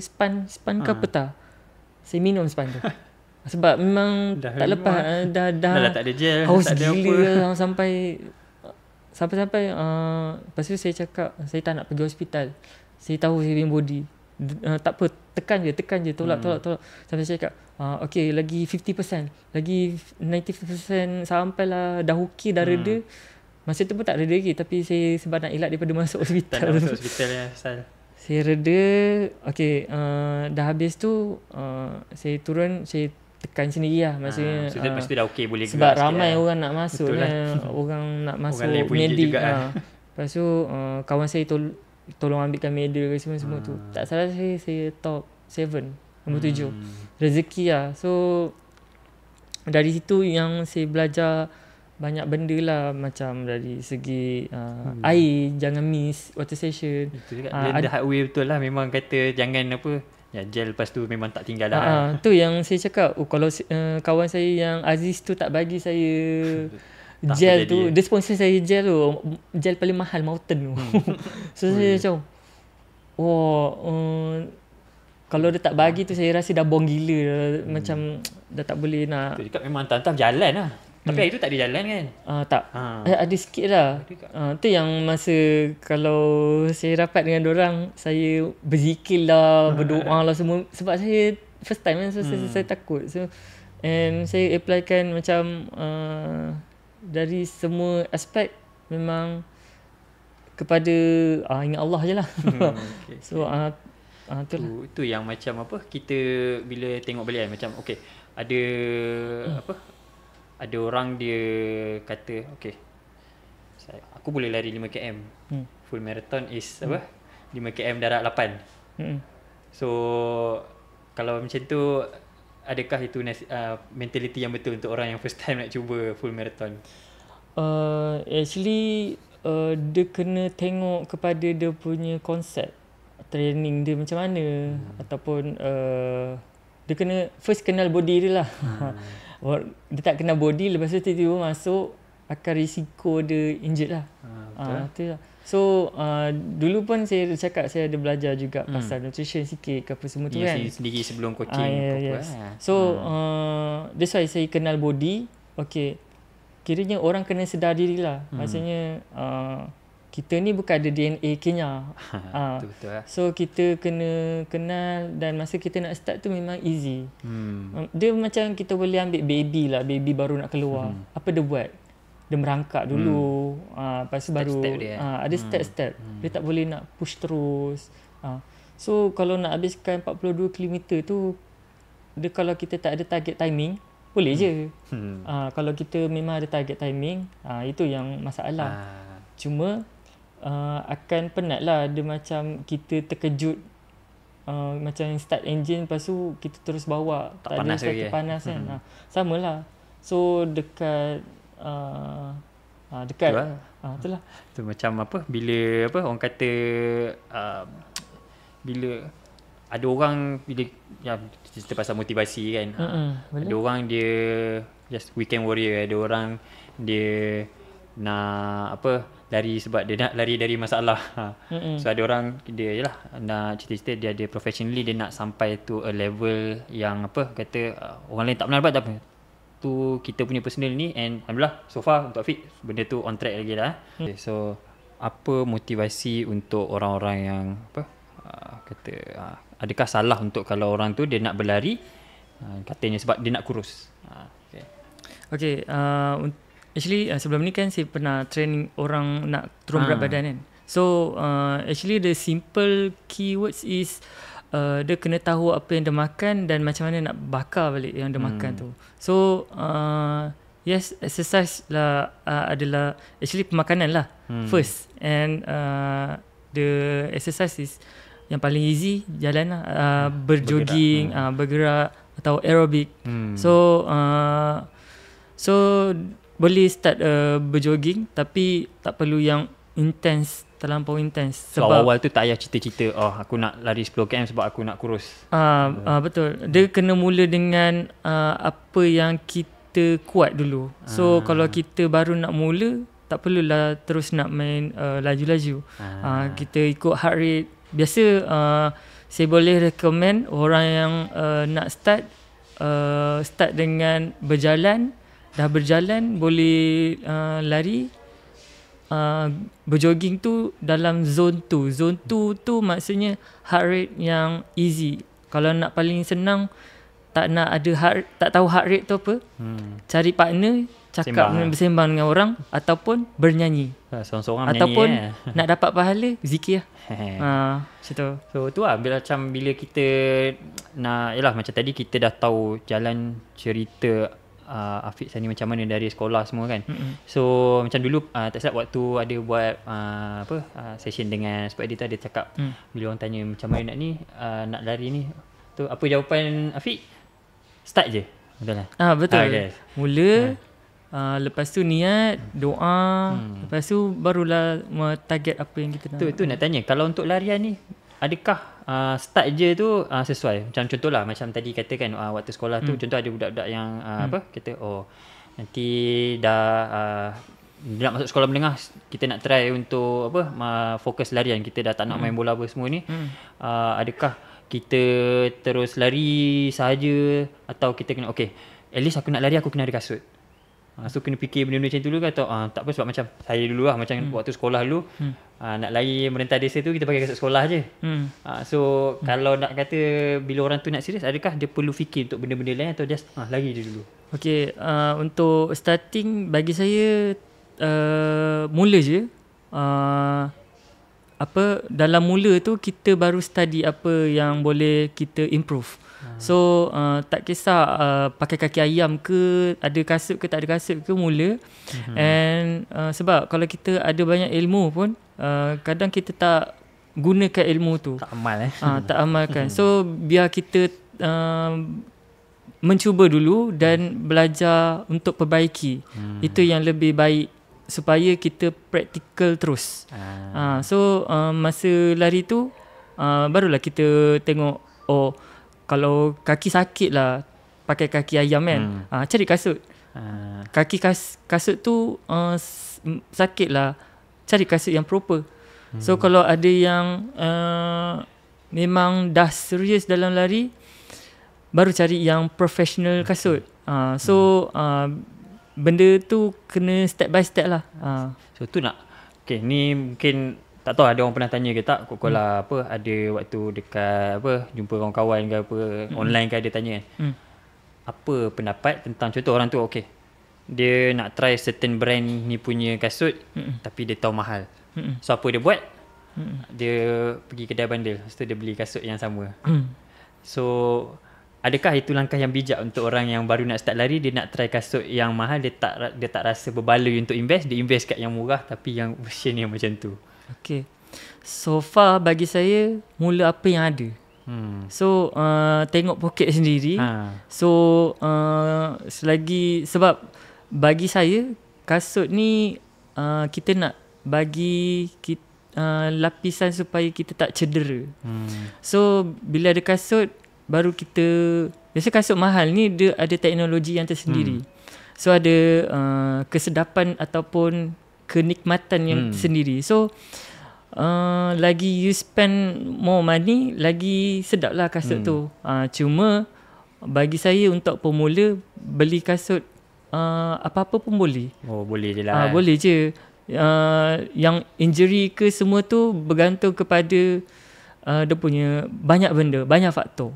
span ke apa tak, saya minum span tu. Sebab memang tak lepas. Dah tak ada gel, haus tak ada gila apa. Sampai lepas tu saya cakap saya tak nak pergi hospital. Saya tahu saya punya body. Tak apa, tekan je, tolak. Sampai saya cakap okay, lagi 50%, lagi 90%, sampailah dah okey, dah reda. Masa tu pun tak reda lagi, tapi saya sebab nak elak daripada masuk hospital. Tak nak masuk hospital ya, asal. Saya reda, okay, dah habis tu saya turun, saya tekan sendiri lah. Maksudnya lepas tu dah okey, boleh gerak. sebab ramai orang nak masuk orang nak masuk medik. Lepas tu kawan saya tolong ambilkan medal semua tu. Tak salah saya top 7, nombor 7. Rezeki lah. So dari situ yang saya belajar banyak benda lah, macam dari segi air, jangan miss water station. Itu juga the hard way betul lah. Memang kata jangan gel lepas tu memang tak tinggal dah. Tu yang saya cakap, kalau kawan saya yang Aziz tu tak bagi saya gel tu, dia sponsor saya gel tu, gel paling mahal Mountain tu. So saya macam kalau dia tak bagi tu saya rasa dah bong gila, macam dah tak boleh nak. Tu dekat memang hantar jalan lah. Tapi hari tu tak ada jalan kan? Tak. Ada sikit lah. Tu yang masa kalau saya rapat dengan dorang, saya berzikir lah, berdoa lah semua. Sebab saya first time kan, so saya takut. So and saya applykan macam dari semua aspek memang kepada ingat Allah je lah. So tu yang macam apa, kita bila tengok balik kan, macam okay, ada ada orang dia kata okay, aku boleh lari 5km, full marathon is 5km darat 8. So kalau macam tu, adakah itu mentality yang betul untuk orang yang first time nak cuba full marathon? Actually dia kena tengok kepada dia punya konsep training dia macam mana, ataupun dia kena first kenal body dia lah. Dia tak kenal body, lepas tu tiba-tiba masuk, akan risiko dia injured lah. Tu lah. So dulu pun saya cakap saya ada belajar juga pasal nutrition sikit ke apa semua tu kan. Sendiri sebelum coaching. Yes. So that's why saya kenal body. Okay, kiranya orang kena sedar diri lah. Maksudnya kita ni bukan ada DNA Kenya. Betul lah. So kita kena kenal, dan masa kita nak start tu memang easy. Dia macam kita boleh ambil baby lah, baby baru nak keluar. Apa dia buat? Dia merangkak dulu, lepas tu baru ada step-step. Dia tak boleh nak push terus. So kalau nak habiskan 42 km tu, dia kalau kita tak ada target timing, boleh je. Kalau kita memang ada target timing, itu yang masalah. Cuma akan penat lah. Dia macam kita terkejut, macam start engine, lepas tu kita terus bawa, tak ada satu panas kan. Sama lah. So dekat itulah. Tu macam apa, bila apa orang kata bila ada orang, bila cerita pasal motivasi kan, ada orang dia just weekend warrior, ada orang dia nak lari sebab dia nak lari dari masalah. So ada orang dia yalah nak cerita-cerita dia ada professionally, dia nak sampai to a level yang orang lain tak pernah dapat, tapi tu kita punya personal ni, and alhamdulillah so far untuk Afiq benda tu on track lagi lah. Okay, so apa motivasi untuk orang-orang yang adakah salah untuk kalau orang tu dia nak berlari katanya sebab dia nak kurus? Okay, actually sebelum ni kan saya pernah training orang nak turun berat badan kan. So actually the simple keywords is dia kena tahu apa yang dia makan dan macam mana nak bakar balik yang dia makan tu. So yes, exercise lah adalah actually pemakanan lah first, and the exercise is yang paling easy, jalan lah, berjogging, bergerak atau aerobic. So boleh start berjogging, tapi tak perlu yang intense, terlampau intense. Sebab awal tu tak payah cita-cita aku nak lari 10km sebab aku nak kurus. Betul. Dia kena mula dengan apa yang kita kuat dulu. So kalau kita baru nak mula, tak perlulah terus nak main laju-laju. Kita ikut heart rate. Biasa saya boleh recommend orang yang nak start dengan berjalan. Dah berjalan boleh lari, berjogging tu dalam zone 2. Zone 2 tu maksudnya heart rate yang easy. Kalau nak paling senang, tak nak ada tak tahu heart rate tu apa, cari partner, cakap bersembang dengan orang, ataupun bernyanyi. Seorang-seorang ataupun menyanyi nak dapat pahala, zikir lah. Macam tu. So tu lah, bila kita nak, yalah macam tadi kita dah tahu jalan cerita Afiq ni macam mana dari sekolah semua kan. So macam dulu tak silap waktu ada buat session dengan sebab dia cakap bila orang tanya macam mana nak lari ni, tu apa jawapan Afiq? Start je. Betul lah. Betul. Yes. Mula lepas tu niat, doa, lepas tu barulah target apa yang kita nak. Tu nak tanya, kalau untuk larian ni adakah start je tu sesuai? Macam contohlah, macam tadi katakan waktu sekolah tu, contoh ada budak-budak yang kata nanti dah dia nak masuk sekolah menengah, kita nak try untuk fokus larian, kita dah tak nak main bola apa semua ni. Adakah kita terus lari sahaja, atau kita kena at least aku nak lari, aku kena ada kasut? So kena fikir benda-benda macam tu dulu kan, atau tak apa, sebab macam saya dulu lah, macam waktu sekolah dulu, nak lari merentah desa tu kita pakai kasut sekolah je. So kalau nak kata bila orang tu nak serius, adakah dia perlu fikir untuk benda-benda lain atau just lari je dulu? Okay, untuk starting bagi saya mula je. Dalam mula tu kita baru study apa yang boleh kita improve. So tak kisah pakai kaki ayam ke, ada kasut ke tak ada kasut ke, mula. And sebab kalau kita ada banyak ilmu pun kadang kita tak gunakan ilmu tu, tak amal tak amalkan. So biar kita mencuba dulu dan belajar untuk perbaiki. Itu yang lebih baik supaya kita praktikal terus. So masa lari tu barulah kita tengok, oh kalau kaki sakit lah pakai kaki ayam kan, cari kasut. Kaki kasut tu sakit lah, cari kasut yang proper. So kalau ada yang memang dah serius dalam lari, baru cari yang professional kasut. Benda tu kena step by step lah. So tu nak, okay, ni mungkin tak tahu ada orang pernah tanya ke tak, kalau apa ada waktu dekat apa jumpa kawan-kawan ke apa online ke, ada tanya kan, apa pendapat tentang contoh orang tu, okay, dia nak try certain brand ni punya kasut, tapi dia tahu mahal. So apa dia buat, dia pergi kedai bandar, lepas tu dia beli kasut yang sama. So adakah itu langkah yang bijak untuk orang yang baru nak start lari, dia nak try kasut yang mahal, dia tak rasa berbaloi untuk invest, dia invest kat yang murah tapi yang version yang macam tu? Okay, so far bagi saya mula apa yang ada. So tengok poket sendiri. So selagi, sebab bagi saya kasut ni kita nak bagi lapisan supaya kita tak cedera. So bila ada kasut, baru kita, biasa kasut mahal ni dia ada teknologi yang tersendiri. So ada kesedapan ataupun kenikmatan yang sendiri. So lagi you spend more money, lagi sedap lah kasut tu. Cuma bagi saya untuk pemula, beli kasut apa-apa pun boleh. Oh, boleh je lah. Boleh je. Yang injury ke semua tu bergantung kepada dia punya banyak benda, banyak faktor.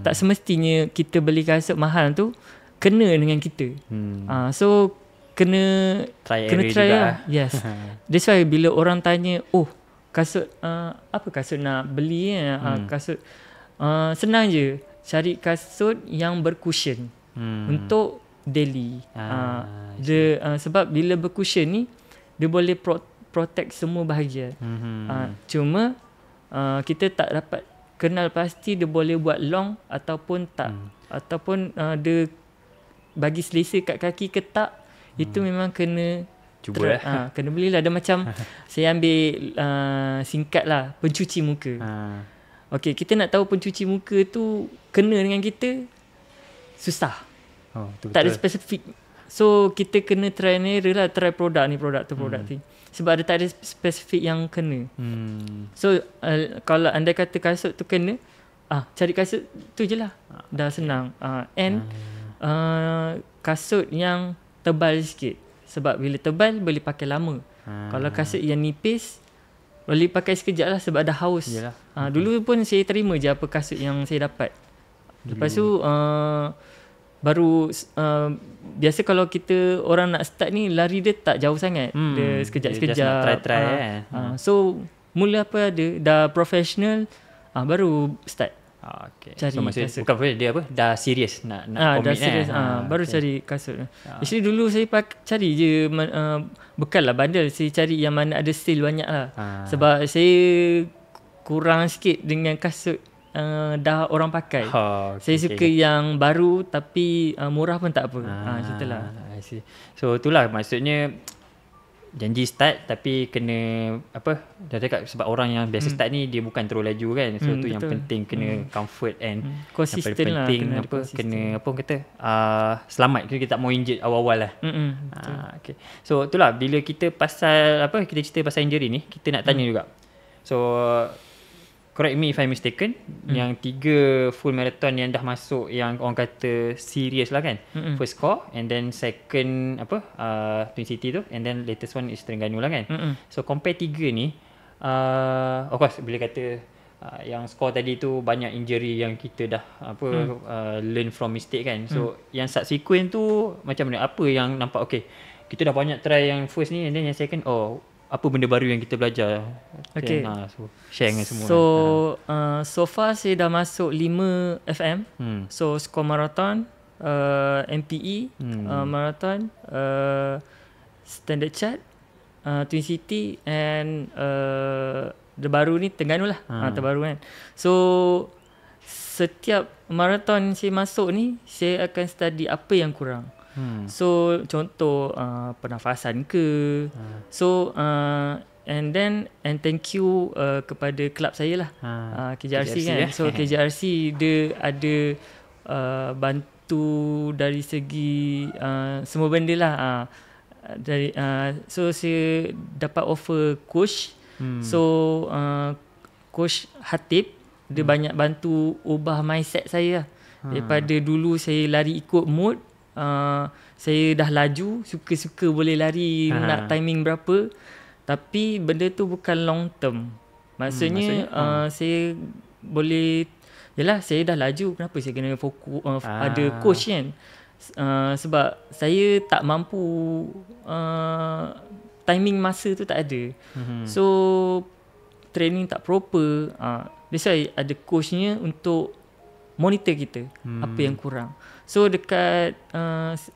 Tak semestinya kita beli kasut mahal tu kena dengan kita. So kena try lah. Yes. That's why bila orang tanya, oh kasut apa kasut nak beli kasut, senang je, cari kasut yang bercushion untuk daily. Sebab bila bercushion ni dia boleh protect semua bahagian. Cuma kita tak dapat kenal pasti dia boleh buat long ataupun tak, ataupun dia bagi selesa kat kaki ke tak. Itu memang kena cuba kena belilah. Dia macam saya ambil singkat lah, pencuci muka. Okay, kita nak tahu pencuci muka tu kena dengan kita susah. Tak ada spesifik. So kita kena try and error lah, try produk ni, produk tu, produk tu. Sebab dia tak ada spesifik yang kena. So kalau anda kata kasut tu kena, cari kasut tu je lah, dah senang. Kasut yang tebal sikit, sebab bila tebal boleh pakai lama. Kalau kasut yang nipis boleh pakai sekejap lah sebab dah haus. Dulu pun saya terima je apa kasut yang saya dapat. Lepas tu baru biasa kalau kita orang nak start ni, lari dia tak jauh sangat, dia sekejap-sekejap, try. So mula apa ada dah professional, baru start. Okay. So maksudnya bukan dia apa, dah serius nak commit, dah serius, baru cari kasut. Actually dulu saya cari je bekal lah bandel, saya cari yang mana ada sale banyak lah. Sebab saya kurang sikit dengan kasut dah orang pakai. Saya suka yang baru tapi murah pun tak apa. Macam tu lah. So itulah maksudnya, janji start tapi kena apa, dah cakap sebab orang yang biasa start ni dia bukan terus laju kan. So tu betul. Yang penting kena comfort and consistent yang paling penting lah, kena apa orang kata selamat, kita tak mau injured awal-awal lah. Okay. So itulah bila kita pasal apa, kita cerita pasal injury ni, kita nak tanya juga. So correct me if I'm mistaken, yang 3 full marathon yang dah masuk yang orang kata serious lah kan. First core, and then second Twin City tu, and then latest one is Terengganu lah kan. So compare 3 ni, of course boleh kata yang score tadi tu banyak injury yang kita dah learn from mistake kan. So yang subsequent tu macam mana, apa yang nampak okay, kita dah banyak try yang first ni, and then yang second, apa benda baru yang kita belajar? Okay. So share dengan semua. So so far saya dah masuk 5 FM. So skor marathon, MPE, marathon, standard chart, Twin City, and terbaru ni Terengganu lah. Terbaru kan. So setiap marathon saya masuk ni, saya akan study apa yang kurang. So contoh pernafasan ke. So and thank you kepada kelab saya lah, KJRC kan. So KJRC dia ada bantu dari segi semua benda lah. So saya dapat offer coach. So coach Hatib dia banyak bantu ubah mindset saya lah. Daripada dulu saya lari ikut mood, saya dah laju, suka-suka boleh lari, nak timing berapa, tapi benda tu bukan long term. Maksudnya saya boleh, yalah saya dah laju, kenapa saya kena fokus ada coach kan. Sebab saya tak mampu, timing masa tu tak ada. So training tak proper. That's why ada coachnya untuk monitor kita apa yang kurang. So dekat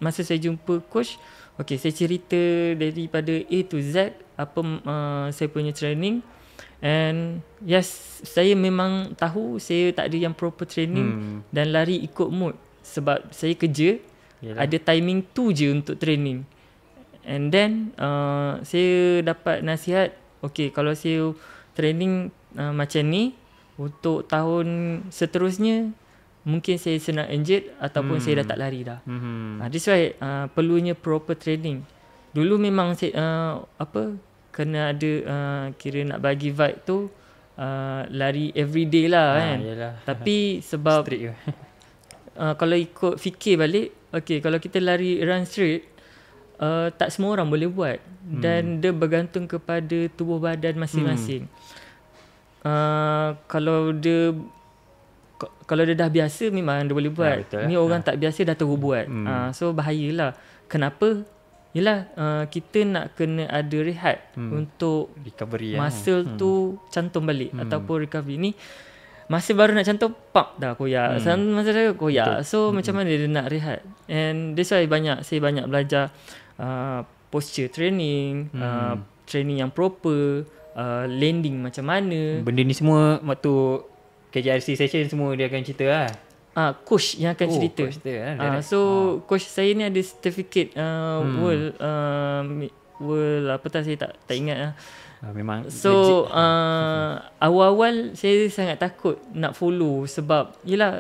masa saya jumpa coach, okay, saya cerita daripada A to Z apa saya punya training, and yes, saya memang tahu saya tak ada yang proper training dan lari ikut mood sebab saya kerja. Yelah. Ada timing tu je untuk training. And then saya dapat nasihat, okay, kalau saya training macam ni untuk tahun seterusnya, mungkin saya senang injured ataupun saya dah tak lari dah. That's why perlunya proper training. Dulu memang saya kena ada kira nak bagi vibe tu lari everyday lah kan. Yelah. Tapi sebab kalau ikut fikir balik, okay, kalau kita lari run straight, tak semua orang boleh buat, dan dia bergantung kepada tubuh badan masing-masing. Kalau dia dah biasa memang dia boleh buat. Ni orang tak biasa dah terus buat. So bahayalah. Kenapa? Yelah, kita nak kena ada rehat untuk recovery, muscle tu cantum balik ataupun recovery. Ni masa baru nak cantum, pump dah koyak. Masa dah koyak. So macam mana dia nak rehat? And that's why saya banyak belajar posture training, training yang proper, landing macam mana. Benda ni semua waktu KJRC session semua dia akan cerita lah. Coach yang akan cerita. Coach saya ni ada certificate world apa tak, saya tak ingat lah. Memang so awal-awal saya sangat takut nak follow sebab yelah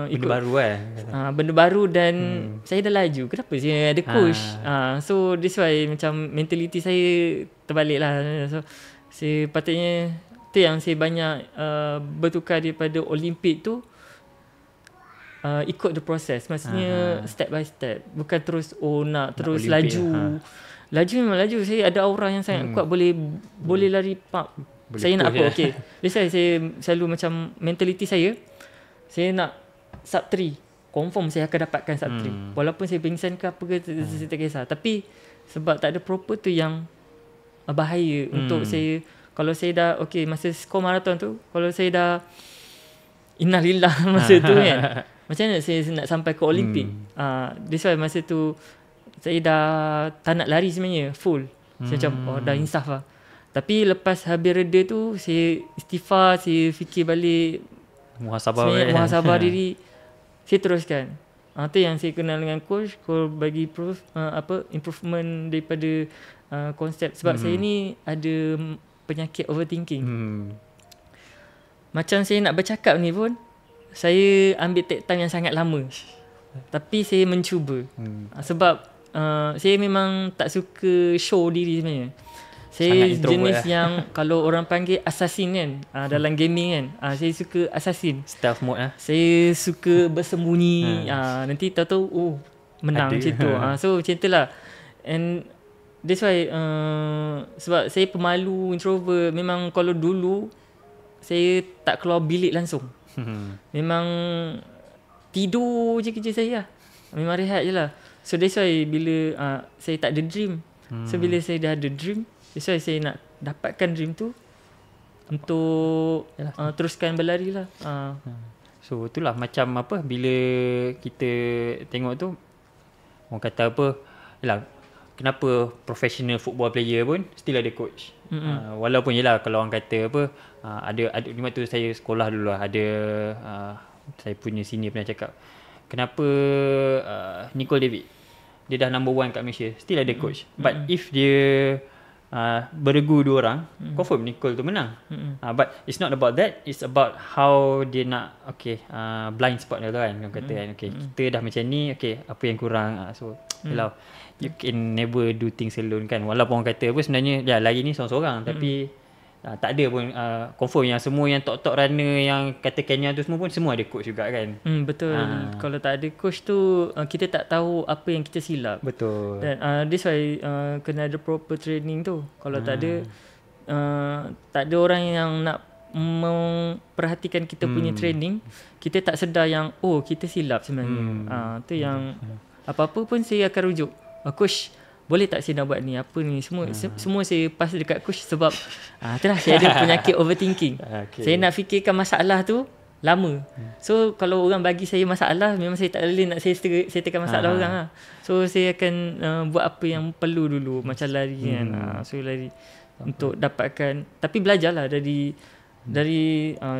benda baru benda baru dan saya dah laju, kenapa saya ada coach. So this why macam mentality saya terbalik lah. So saya patutnya tu yang saya banyak bertukar daripada Olimpik tu, ikut the process, maksudnya step by step, bukan terus nak terus Olympic, laju memang laju. Saya ada aura yang sangat kuat, boleh lari pump. Saya nak apa, okay, saya selalu macam mentality saya nak sub 3, confirm saya akan dapatkan sub 3, walaupun saya pingsan ke apa ke, saya tak kisah. Tapi sebab tak ada proper tu yang bahaya untuk saya. Kalau saya dah okay, masa skor marathon tu, kalau saya dah innalillah masa tu kan, macam mana saya nak sampai ke Olimpik. That's why masa tu saya dah tak nak lari sebenarnya full. Saya macam dah insaf lah. Tapi lepas habis reda tu, saya istighfar, saya fikir balik, muhasabah diri, saya teruskan. Tu yang saya kenal dengan coach bagi improvement daripada konsep. Sebab saya ni ada penyakit overthinking. Macam saya nak bercakap ni pun, saya ambil take time yang sangat lama. Tapi saya mencuba. Sebab saya memang tak suka show diri sebenarnya. Saya Sangat introvert jenis lah. yang kalau orang panggil assassin kan, dalam gaming kan, saya suka assassin. Stealth mode lah. Saya suka bersembunyi, nanti tahu-tahu menang Ada. macam tu. So macam tu lah. And that's why sebab saya pemalu, introvert. Memang kalau dulu saya tak keluar bilik langsung. Memang tidur je kerja saya lah. Memang rehat je lah. So that's why bila saya tak ada dream. So bila saya dah ada dream, that's why saya nak dapatkan dream tu untuk teruskan berlari lah. So itulah macam apa, bila kita tengok tu, orang kata apa, yalah, kenapa professional football player pun still ada coach. Walaupun yelah kalau orang kata apa, ada waktu saya sekolah dulu lah, ada saya punya senior pernah cakap, kenapa Nicole David, dia dah number 1 kat Malaysia, still ada coach. But if dia beregu 2 orang, confirm Nicole tu menang. But it's not about that, it's about how dia nak, blind spot dia tu kan, orang kata kan, kita dah macam ni, apa yang kurang. So yelah, you can never do things alone kan. Walaupun orang kata apa, sebenarnya lari ni seorang-seorang, tapi tak ada pun confirm yang semua yang top-top runner yang kata Kenya tu semua pun semua ada coach juga kan. Betul. Kalau tak ada coach tu, kita tak tahu apa yang kita silap. Betul. Dan that's why kena ada proper training tu. Kalau tak ada orang yang nak memperhatikan kita punya training, kita tak sedar yang kita silap sebenarnya. Tu yang apa-apa pun saya akan rujuk, coach, boleh tak saya nak buat ni, apa ni, semua saya pass dekat coach. Sebab itulah saya ada penyakit overthinking. Saya nak fikirkan masalah tu lama. So kalau orang bagi saya masalah, memang saya tak boleh nak settlekan masalah orang lah. So saya akan buat apa yang perlu dulu, macam lari kan. So lari untuk dapatkan, tapi belajarlah dari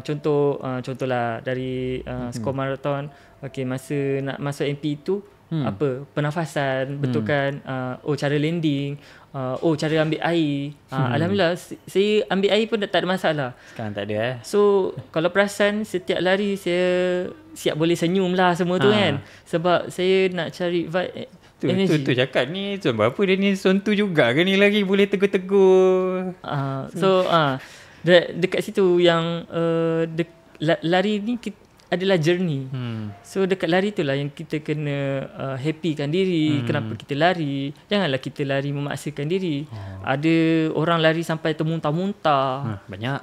contohlah dari skor maraton. Masa nak masuk MP tu, pernafasan, betulkan cara landing, cara ambil air. Alhamdulillah saya ambil air pun tak ada masalah. Sekarang tak ada So kalau perasan setiap lari saya siap boleh senyum lah semua tu kan. Sebab saya nak cari vibe energy. Tu cakap ni zon berapa dia ni, zon tu juga ke ni lagi boleh tegur-tegur. So dekat situ yang lari ni adalah journey. So dekat lari tu lah yang kita kena happykan diri. Kenapa kita lari? Janganlah kita lari memaksakan diri. Ada orang lari sampai termuntah-muntah. Banyak.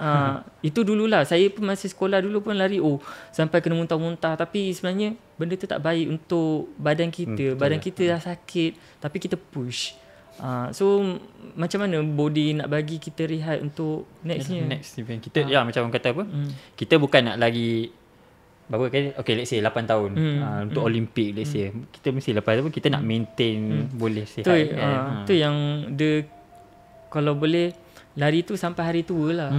Itu dululah. Saya pun masa sekolah dulu pun lari sampai kena muntah-muntah. Tapi sebenarnya benda tu tak baik untuk badan kita. Badan kita dah sakit, tapi kita push. So macam mana body nak bagi kita rehat untuk next event kita. Macam orang kata apa, kita bukan nak lagi berapa kali, let's say 8 tahun untuk Olimpik, let's say kita mesti lepas tu kita nak maintain boleh sihat kan. Tu yang kalau boleh lari tu sampai hari tua lah.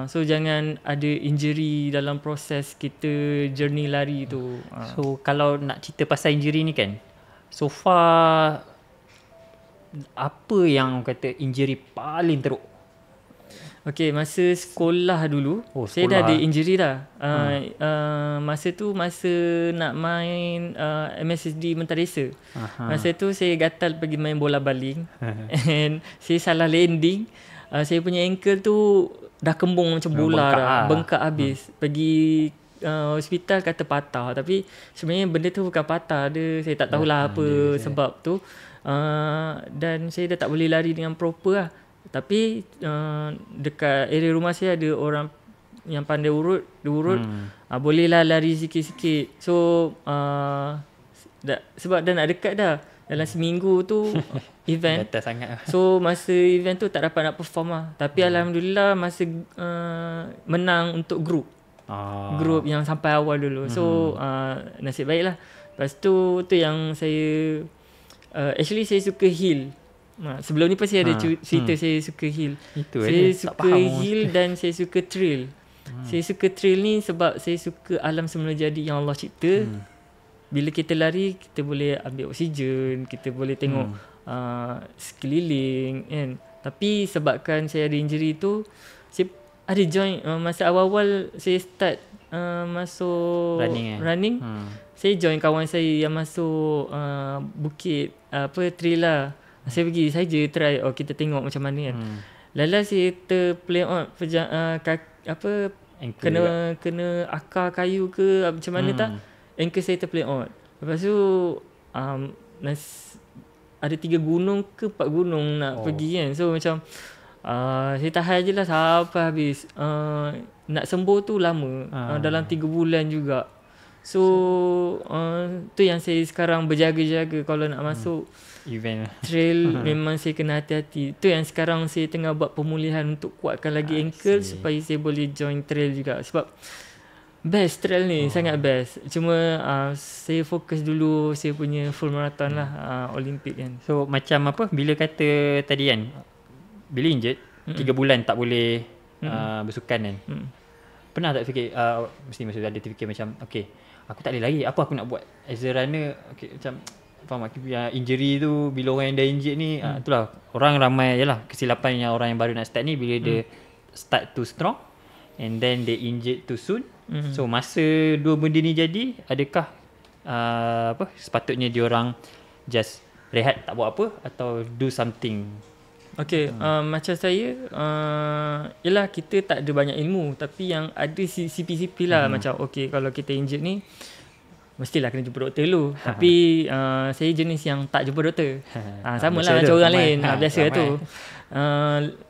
So jangan ada injury dalam proses kita journey lari tu. So kalau nak cerita pasal injury ni kan, so far apa yang kata injury paling teruk? Masa sekolah dulu, saya dah ada injury dah. Masa nak main MSSD Mentaresa. Masa tu saya gatal pergi main bola baling. And saya salah landing. Saya punya ankle tu dah kembung macam bola dah. Bengkak habis. Pergi hospital kata patah. Tapi sebenarnya benda tu bukan patah. Saya tak tahulah apa sebab tu. Dan saya dah tak boleh lari dengan proper lah. Tapi dekat area rumah saya ada orang yang pandai urut. Bolehlah lari sikit-sikit. So sebab dah nak dekat dah, dalam seminggu tu event. So masa event tu tak dapat nak perform lah. Tapi Alhamdulillah masa menang untuk group yang sampai awal dulu. So nasib baik lah. Lepas tu yang saya actually saya suka hill. Sebelum ni pasti ada cerita saya suka hill. Saya suka hill dan saya suka trail. Saya suka trail ni sebab saya suka alam semula jadi yang Allah cipta. Bila kita lari, kita boleh ambil oksigen, kita boleh tengok sekeliling kan. Tapi sebabkan saya ada injury tu, saya ada join masa awal-awal saya start masuk running. Saya join kawan saya yang masuk bukit trail lah. Saya pergi saja try, kita tengok macam mana kan. Lala saya terplay out Ankle kena akar kayu ke macam mana tak, ankle saya terplay out. Lepas tu ada 3 gunung ke 4 gunung nak pergi kan. So macam saya tahan je lah sampai habis. Nak sembuh tu lama, dalam 3 bulan juga. So tu yang saya sekarang berjaga-jaga kalau nak masuk event trail. Memang saya kena hati-hati. Tu yang sekarang saya tengah buat pemulihan untuk kuatkan lagi ankle supaya saya boleh join trail juga. Sebab best trail ni, sangat best. Cuma saya fokus dulu saya punya full marathon lah, Olympic kan. So macam apa, bila kata tadi kan, bila injured 3 bulan tak boleh bersukan kan, pernah tak fikir mesti ada terfikir macam okay, aku tak boleh lagi, apa aku nak buat as a runner? Okay, macam faham tak, injury tu bila orang yang dah injured ni, itulah orang ramai yalah, kesilapan yang orang yang baru nak start ni bila dia start too strong and then they injured too soon. So masa 2 benda ni jadi, adakah sepatutnya diorang just rehat tak buat apa atau do something? Okay, macam saya, yelah kita tak ada banyak ilmu, tapi yang ada CP-CP lah. Macam okay, kalau kita injured ni mestilah kena jumpa doktor dulu. Tapi saya jenis yang tak jumpa doktor. Sama lah macam orang lain, biasa tu.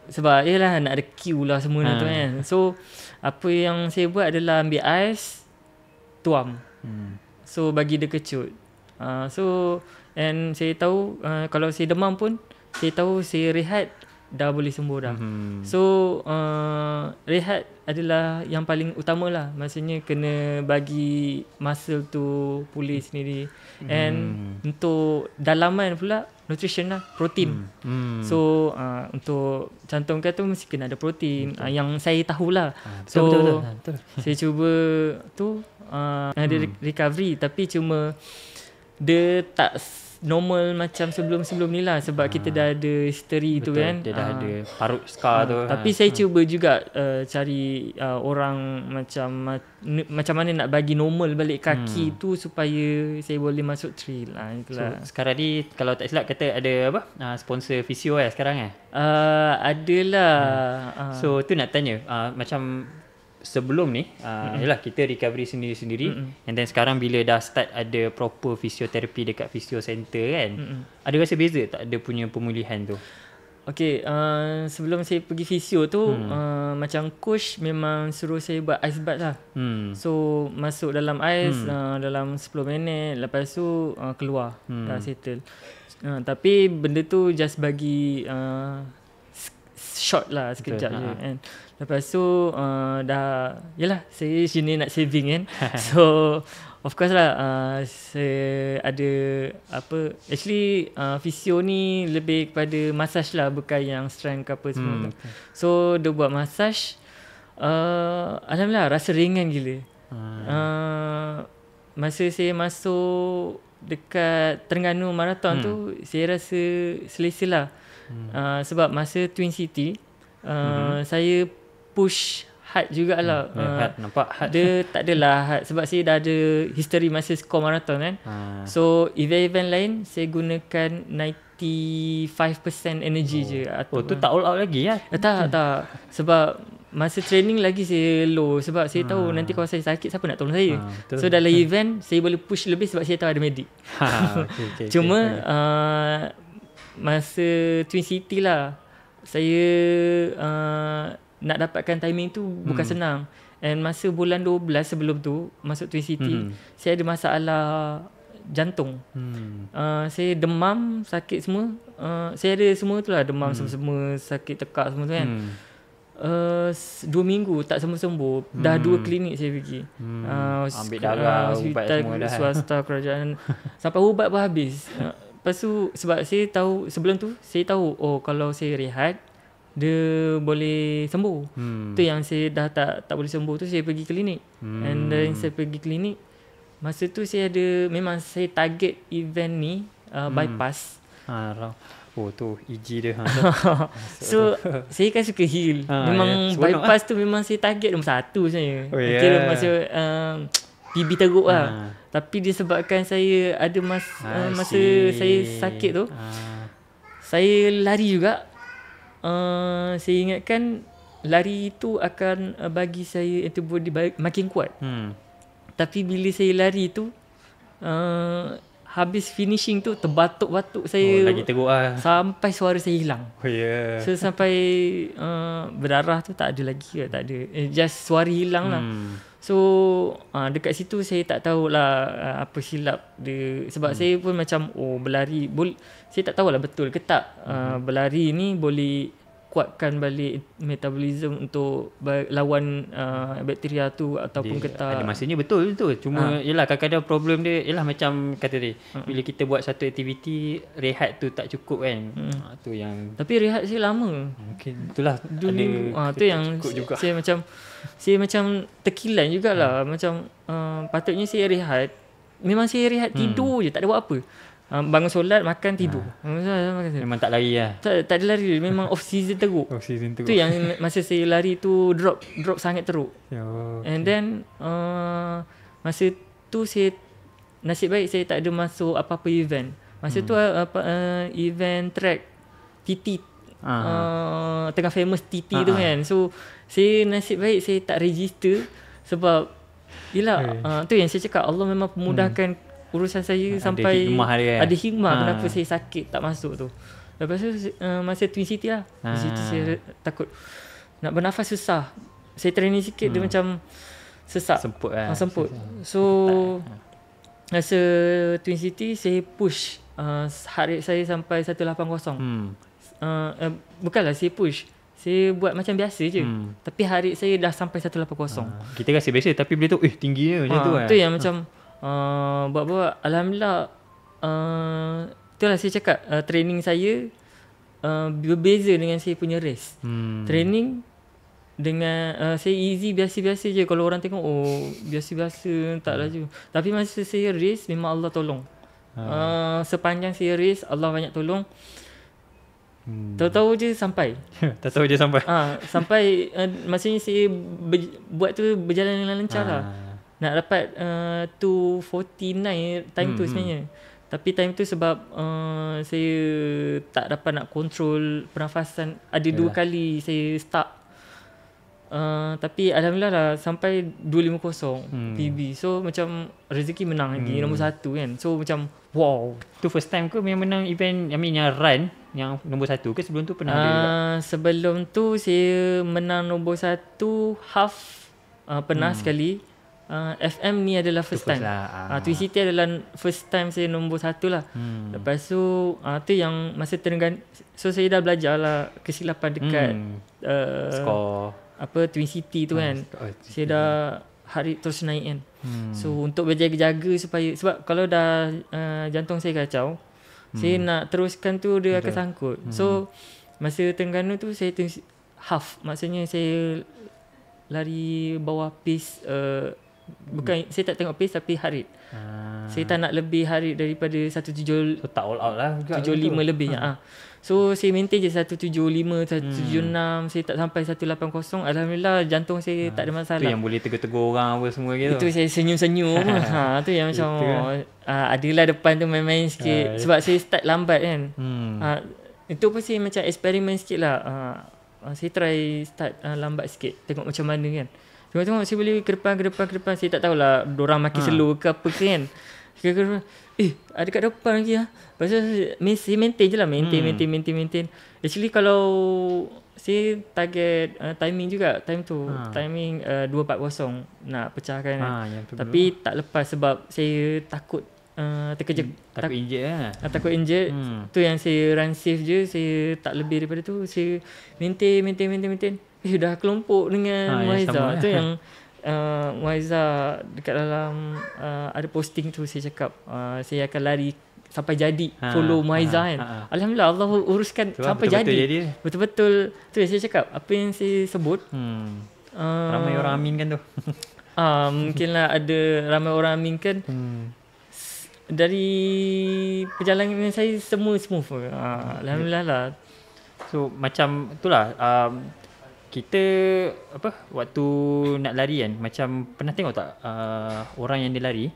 Sebab yelah nak ada queue lah semua tu kan. So apa yang saya buat adalah ambil ais, tuam. So bagi dia kecut. So and saya tahu kalau saya demam pun saya tahu saya rehat dah boleh sembuh dah. So rehat adalah yang paling utama lah. Maksudnya kena bagi muscle tu pulih sendiri. And untuk dalaman pula nutrition lah, protein. So untuk cantumkan tu mesti kena ada protein. Yang saya tahulah. So betul. Saya cuba tu ada recovery, tapi cuma dia tak normal macam sebelum-sebelum ni lah, sebab kita dah ada history. Betul, tu kan dia dah ada parut scar tu. Tapi saya cuba juga cari orang macam mana nak bagi normal balik kaki tu supaya saya boleh masuk trail. Itulah. So sekarang ni kalau tak silap kata ada apa, sponsor physio sekarang adalah. So tu nak tanya, macam sebelum ni yalah kita recovery sendiri-sendiri, and then sekarang bila dah start ada proper fisioterapi dekat physio center kan, ada rasa beza tak ada punya pemulihan tu? Okay, sebelum saya pergi physio tu macam coach memang suruh saya buat ice bath lah. So masuk dalam ais dalam 10 minit, lepas tu keluar, dah settle. Tapi benda tu just bagi short lah, sekejap je kan. Lepas tu dah, yelah saya sini nak saving kan. So of course lah, saya ada actually physio ni lebih kepada massage lah, bukan yang strength ke apa semua. So dia buat massage, alhamdulillah rasa ringan gila. Masa saya masuk dekat Terengganu Marathon tu, saya rasa selesa lah. Sebab masa Twin City saya push hard jugalah. Nampak hard. Dia tak adalah hard sebab saya dah ada history masa score marathon kan. So event-event lain saya gunakan 95% energy je. Tu tak all out lagi lah? Tak. Sebab masa training lagi saya low, sebab saya tahu nanti kalau saya sakit siapa nak tolong saya. So dalam event saya boleh push lebih sebab saya tahu ada medik. Cuma masa Twin City lah, saya nak dapatkan timing tu bukan senang. And masa bulan 12 sebelum tu masuk Twin City, saya ada masalah jantung. Saya demam, sakit semua. Saya ada semua tu lah, demam semua, sakit tekak semua tu kan. 2 minggu tak sembuh-sembuh. Dah 2 klinik saya pergi. Ambil darah, ubat semua dah. Swasta, kerajaan. Sampai ubat pun habis. Lepas tu sebab saya tahu, sebelum tu saya tahu kalau saya rehat dia boleh sembuh. Tu yang saya dah tak boleh sembuh tu, saya pergi klinik. And then saya pergi klinik, masa tu saya ada, memang saya target event ni bypass. Tu EG dia. So saya kan suka hill. Memang bypass tu memang saya target nombor 1 sebenarnya. Kira masa PB teruk lah. Tapi disebabkan saya ada masa saya sakit tu, saya lari juga. saya ingatkan lari tu akan bagi saya antibody makin kuat. Tapi bila saya lari tu habis finishing tu terbatuk-batuk saya. Lagi teruk lah. Sampai suara saya hilang. Oh ya. So sampai berdarah tu tak ada lagi ke, tak ada. Just suara hilang lah. So dekat situ saya tak tahulah apa silap dia. Sebab saya pun macam berlari saya tak tahulah betul ke tak berlari ni boleh kuatkan balik metabolism untuk lawan bakteria tu ataupun ke tak. Ada masanya betul tu. Cuma yelah kadang-kadang problem dia ialah macam kata dia, bila kita buat satu aktiviti rehat tu tak cukup kan. Tu yang tapi rehat saya lama. mungkin itulah Dulu tu yang juga. saya macam terkilan jugalah. Macam patutnya saya rehat. Memang saya rehat tidur je, tak ada buat apa. Bangun solat, makan, tidur. Memang tak lari lah. Tak ada lari, memang off season teruk. Off season teruk. Tu yang masa saya lari tu drop sangat teruk. Okay. And then masa tu saya nasib baik saya tak ada masuk apa-apa event. Masa tu event track TT tengah famous TT tu kan. So saya nasib baik saya tak register sebab yelah tu yang saya cakap, Allah memang memudahkan urusan saya sampai ada hikmah kenapa saya sakit tak masuk tu. Lepas tu masa Twin City lah. Twin City saya takut nak bernafas susah. Saya training sikit dia macam sesak. Semput lah. Semput. So masa Twin City saya push heart rate saya sampai 180. Bukanlah saya push, saya buat macam biasa je. Tapi heart rate saya dah sampai 180. Kita rasa biasa tapi bila tu tinggi je macam tu kan. Tu yang macam buat-buat alhamdulillah. Itulah saya cakap training saya berbeza dengan saya punya race. Training dengan saya easy biasa-biasa je. Kalau orang tengok biasa-biasa tak laju. Tapi masa saya race memang Allah tolong. Sepanjang saya race Allah banyak tolong. Tahu-tahu je sampai. Tak tahu je sampai. Sampai maksudnya saya buat tu berjalan dengan lancar lah. Nak dapat 2:49 time tu sebenarnya. Tapi time tu sebab saya tak dapat nak kontrol pernafasan. Ada 2 kali saya stuck. Tapi alhamdulillah lah sampai 250 PB. So macam rezeki menang lagi nombor 1 kan. So macam wow. Tu first time ke yang menang event yang run yang nombor 1 ke sebelum tu pernah ada juga? Sebelum tu saya menang nombor 1 half pernah sekali. FM ni adalah first time lah. Twin City adalah first time saya nombor 1 lah. Lepas tu tu yang masa Terengganu. So saya dah belajar lah kesilapan dekat skor apa Twin City tu kan. Saya dah hari terus naik kan. So untuk berjaga-jaga supaya, sebab kalau dah jantung saya kacau, saya nak teruskan tu dia akan sangkut. So masa Terengganu tu saya half, maksudnya saya lari bawah pace. Bukan, saya tak tengok pace tapi heart rate. Saya tak nak lebih heart rate daripada 17. So tak all out lah 75 lebih. So saya maintain je 175, 176. Saya tak sampai 180. Alhamdulillah jantung saya tak ada masalah. Itu yang boleh tegur-tegur orang apa semua gitu. Itu saya senyum-senyum. Tu yang macam adalah depan tu main-main sikit. Sebab saya start lambat kan. Itu pun saya macam eksperimen sikit lah. Saya try start lambat sikit, tengok macam mana kan. Tengok-tengok saya boleh ke depan. Saya tak tahulah dorang makin slow ke apa ke kan. Ada kat depan lagi lah. Lepas tu saya maintain je lah. Maintain. Actually kalau saya target timing juga. Time tu timing 2:40 nak pecahkan tapi tak lepas sebab saya takut terkejut. Takut injet lah. Takut injet. Tu yang saya run safe je. Saya tak lebih daripada tu. Saya maintain. Dah kelompok dengan Muaizah. Tu yang Muaizah dekat dalam ada posting tu saya cakap saya akan lari sampai jadi follow Muaizah kan. Alhamdulillah Allah uruskan sampai jadi. Betul-betul tu yang saya cakap. Apa yang saya sebut ramai orang aminkan tu. Mungkinlah ada ramai orang aminkan. Dari perjalanan saya semua smooth. Alhamdulillah lah. So macam itulah kita waktu nak lari kan, macam pernah tengok tak orang yang dia lari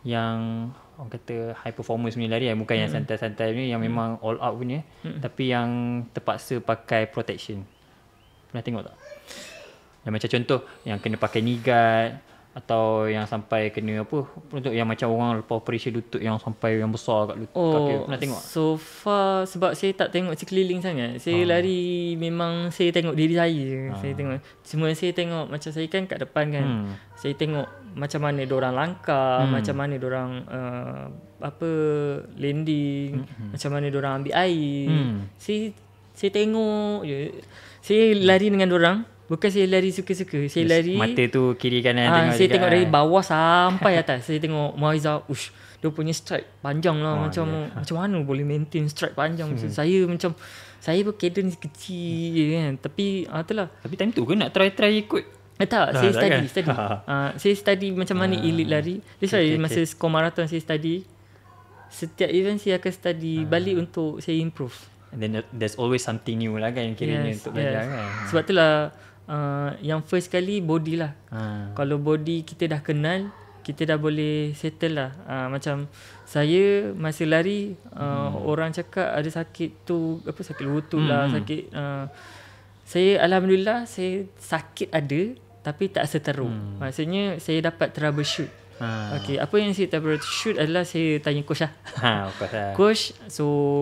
yang orang kata high performance punya lari, bukan yang santai-santai ni, yang memang all out punya, tapi yang terpaksa pakai protection. Pernah tengok tak? Yang macam contoh yang kena pakai knee guard, atau yang sampai kena apa, untuk yang macam orang lepas operation lutut yang sampai yang besar kat lutut kaki. Pernah tengok? So far sebab saya tak tengok sekeliling sangat. Saya lari memang saya tengok diri saya. Saya tengok semua, saya tengok macam saya kan kat depan kan. Saya tengok macam mana diorang langkah, macam mana diorang landing, macam mana diorang ambil air. Saya tengok je. Saya lari dengan diorang. Bukan saya lari suka-suka. Saya lari mata tu kiri kanan saya tengok dari bawah sampai atas. Saya tengok Moiza, dia punya stride panjang lah. Macam mana boleh maintain stride panjang. Saya pun cadence kecil je kan. Tapi itulah. Tapi time tu ke nak try ikut? Tak, saya study. Saya study macam mana elite lari. That's why masa skor marathon saya study. Setiap event saya akan study balik untuk saya improve. And then there's always something new lah kan kiranya untuk belajar kan. Sebab itulah yang first kali body lah. Kalau body kita dah kenal, kita dah boleh settle lah. Macam saya masa lari, orang cakap ada sakit tu, sakit lutut lah, sakit. Saya alhamdulillah saya sakit ada, tapi tak seteruk. Maksudnya saya dapat troubleshoot. Okay, apa yang saya troubleshoot adalah saya tanya coach lah. Coach,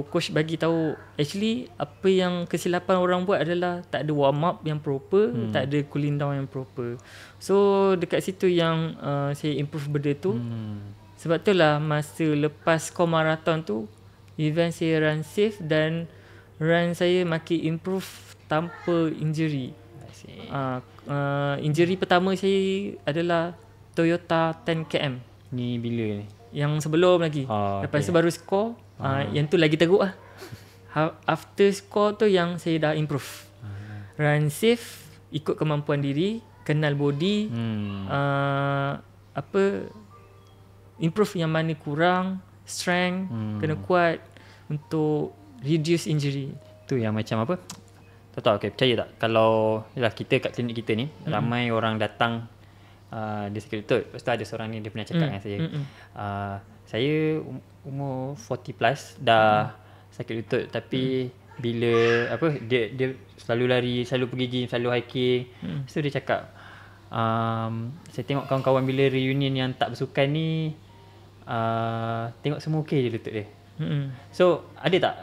coach bagi tahu actually apa yang kesilapan orang buat adalah tak ada warm up yang proper, tak ada cooling down yang proper. So dekat situ yang saya improve benda tu. Sebab itulah masa lepas skor marathon tu, event saya run safe dan run saya makin improve tanpa injury. Injury pertama saya adalah Toyota 10km. Ni bila ni? Yang sebelum lagi. Lepas tu baru skor. Yang tu lagi teruk lah. After skor tu yang saya dah improve. Run safe, ikut kemampuan diri, kenal body, improve yang mana kurang, strength, kena kuat untuk reduce injury. Tu yang macam apa? Tak percaya tak? Kalau kita kat klinik kita ni, ramai orang datang dia sakit lutut. Lepas tu ada seorang ni dia pernah cakap dengan saya, saya umur 40 plus dah sakit lutut, tapi bila dia selalu lari, selalu pergi gym, selalu hiking. So dia cakap, saya tengok kawan-kawan bila reunion yang tak bersukan ni, tengok semua okey je lutut dia. So ada tak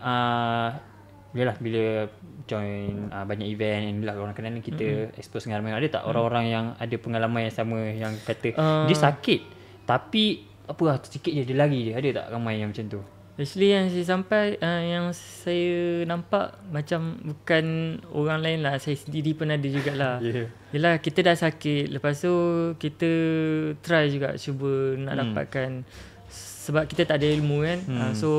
bila join banyak event and lah orang kenal kita expose dengan ramai, ada tak orang-orang yang ada pengalaman yang sama, yang kata dia sakit tapi sedikit je dia lari je? Ada tak ramai yang macam tu? Actually yang saya sampai yang saya nampak macam bukan orang lain lah, saya sendiri pun ada jugalah. Yelah, kita dah sakit, lepas tu kita try juga cuba nak dapatkan, sebab kita tak ada ilmu kan. So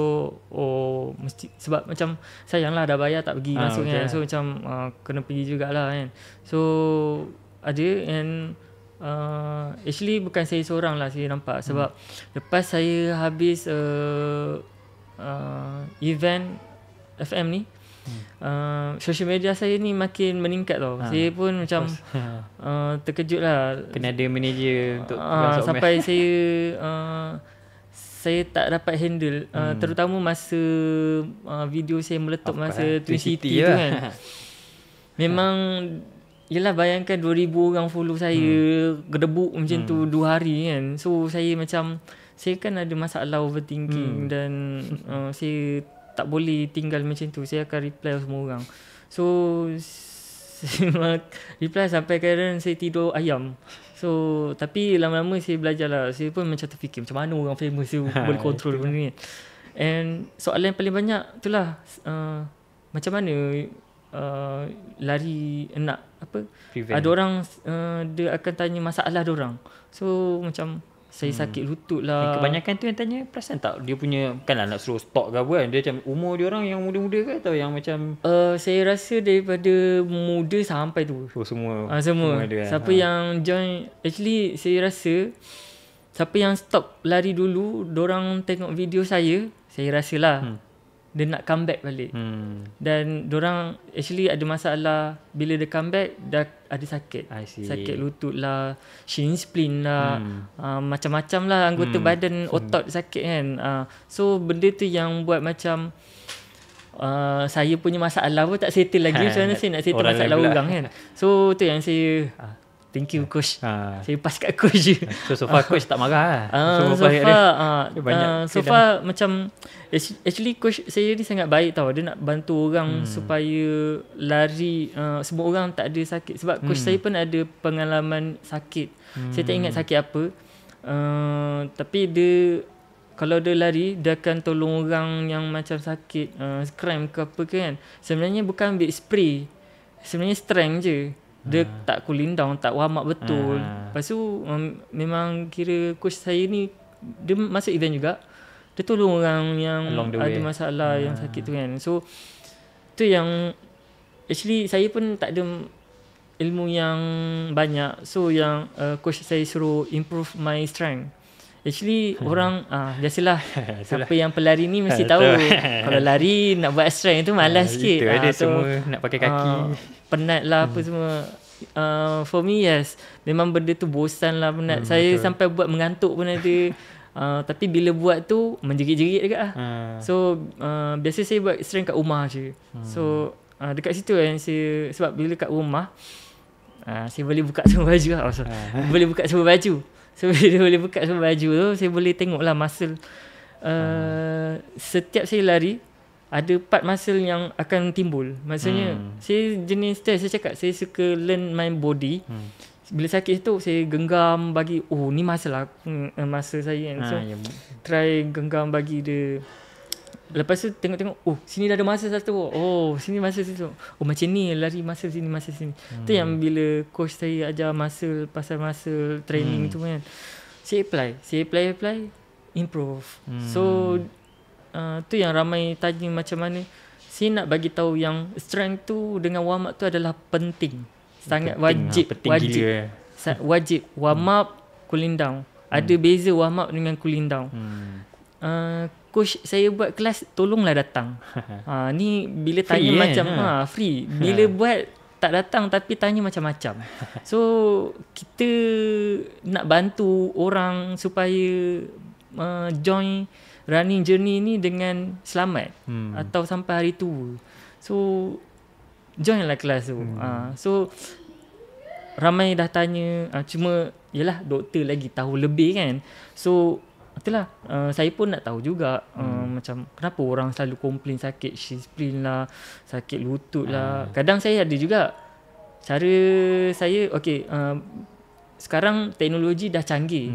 mesti, sebab macam sayang lah dah bayar tak pergi masuk kan. So macam kena pergi jugalah kan. So ada, and actually bukan saya seorang lah saya nampak. Sebab lepas saya habis event FM ni, social media saya ni makin meningkat tau. Saya pun macam terkejut lah. Kena ada manager untuk sampai saya tak dapat handle, terutama masa video saya meletup masa Twin City tu kan. Memang yelah, bayangkan 2,000 orang follow saya, gedebuk macam tu 2 hari kan. So saya macam, saya kan ada masalah overthinking dan saya tak boleh tinggal macam tu. Saya akan reply semua orang. So saya reply sampai kadang saya tidur ayam. So tapi lama-lama saya belajar lah. Saya pun macam terfikir macam mana orang famous tu boleh control benda ni. And soalan yang paling banyak itulah, macam mana lari nak prevent. Ada orang dia akan tanya masalah dia orang. So macam saya sakit lutut lah. Kebanyakan tu yang tanya, perasan tak dia punya, kan lah nak suruh stok ke apa kan, dia macam umur dia orang yang muda-muda ke, atau yang macam saya rasa daripada muda sampai tu. Semua ada, siapa yang join, actually saya rasa siapa yang stop lari dulu, dorang tengok video saya rasalah dia nak comeback balik. Dan dorang actually ada masalah bila dia comeback dah ada sakit. Sakit lutut lah, shin splint lah, macam-macam lah anggota badan, otot sakit kan. So benda tu yang buat macam saya punya masalah pun tak settle lagi. Macam mana saya nak settle masalah orang kan. So tu yang saya thank you coach. Saya pass kat coach je. So far coach tak marah lah. So far macam actually coach saya ni sangat baik tau. Dia nak bantu orang supaya lari, semua orang tak ada sakit. Sebab coach saya pun ada pengalaman sakit. Saya tak ingat sakit apa. Tapi dia kalau dia lari, dia akan tolong orang yang macam sakit cramp ke apa ke kan. Sebenarnya bukan ambil spray, sebenarnya strength je. Dia tak cooling down, tak warm up betul. Lepas tu memang kira coach saya ni, dia masuk event juga, dia tolong orang yang ada masalah yang sakit tu kan. So tu yang actually saya pun tak ada ilmu yang banyak. So yang coach saya suruh improve my strength. Actually orang biasalah siapa yang pelari ni mesti tahu kalau lari nak buat strength tu malas sikit. Itu ada semua nak pakai kaki. Penat lah apa semua. For me yes, memang benda tu bosan lah, penat. Saya betul. Sampai buat mengantuk pun ada. Tapi bila buat tu menjerit-jerit dekat lah. So biasa saya buat strength kat rumah je. So dekat situ kan saya, sebab bila kat rumah saya boleh buka semua baju lah. Boleh buka semua baju. So bila boleh buka semua baju tu, saya boleh tengok lah muscle. Setiap saya lari ada part muscle yang akan timbul. Maksudnya saya jenis test, saya cakap saya suka learn my body. Bila sakit tu saya genggam bagi, oh ni muscle lah, muscle saya kan. So try genggam bagi dia. Lepas tu tengok-tengok, oh sini dah ada muscle satu, oh sini muscle situ, oh macam ni lari muscle sini, muscle sini. Tu yang bila coach saya ajar muscle, pasal muscle training tu kan, saya apply improve. So tu yang ramai tanya macam mana. Saya nak bagi tahu yang strength tu dengan warm up tu adalah penting. Sangat wajib. Wajib warm up, cooling down. Ada beza warm up dengan cooling down. Coach saya buat kelas, tolonglah datang. Ni bila tanya free macam free. Bila buat tak datang tapi tanya macam-macam. So kita nak bantu orang supaya join running journey ni dengan selamat atau sampai hari tu. So join lah kelas tu. So ramai dah tanya, cuma yalah doktor lagi tahu lebih kan. So itulah saya pun nak tahu juga macam kenapa orang selalu komplain sakit shin splint lah, sakit lutut lah. Kadang saya ada juga cara saya, okey, sekarang teknologi dah canggih.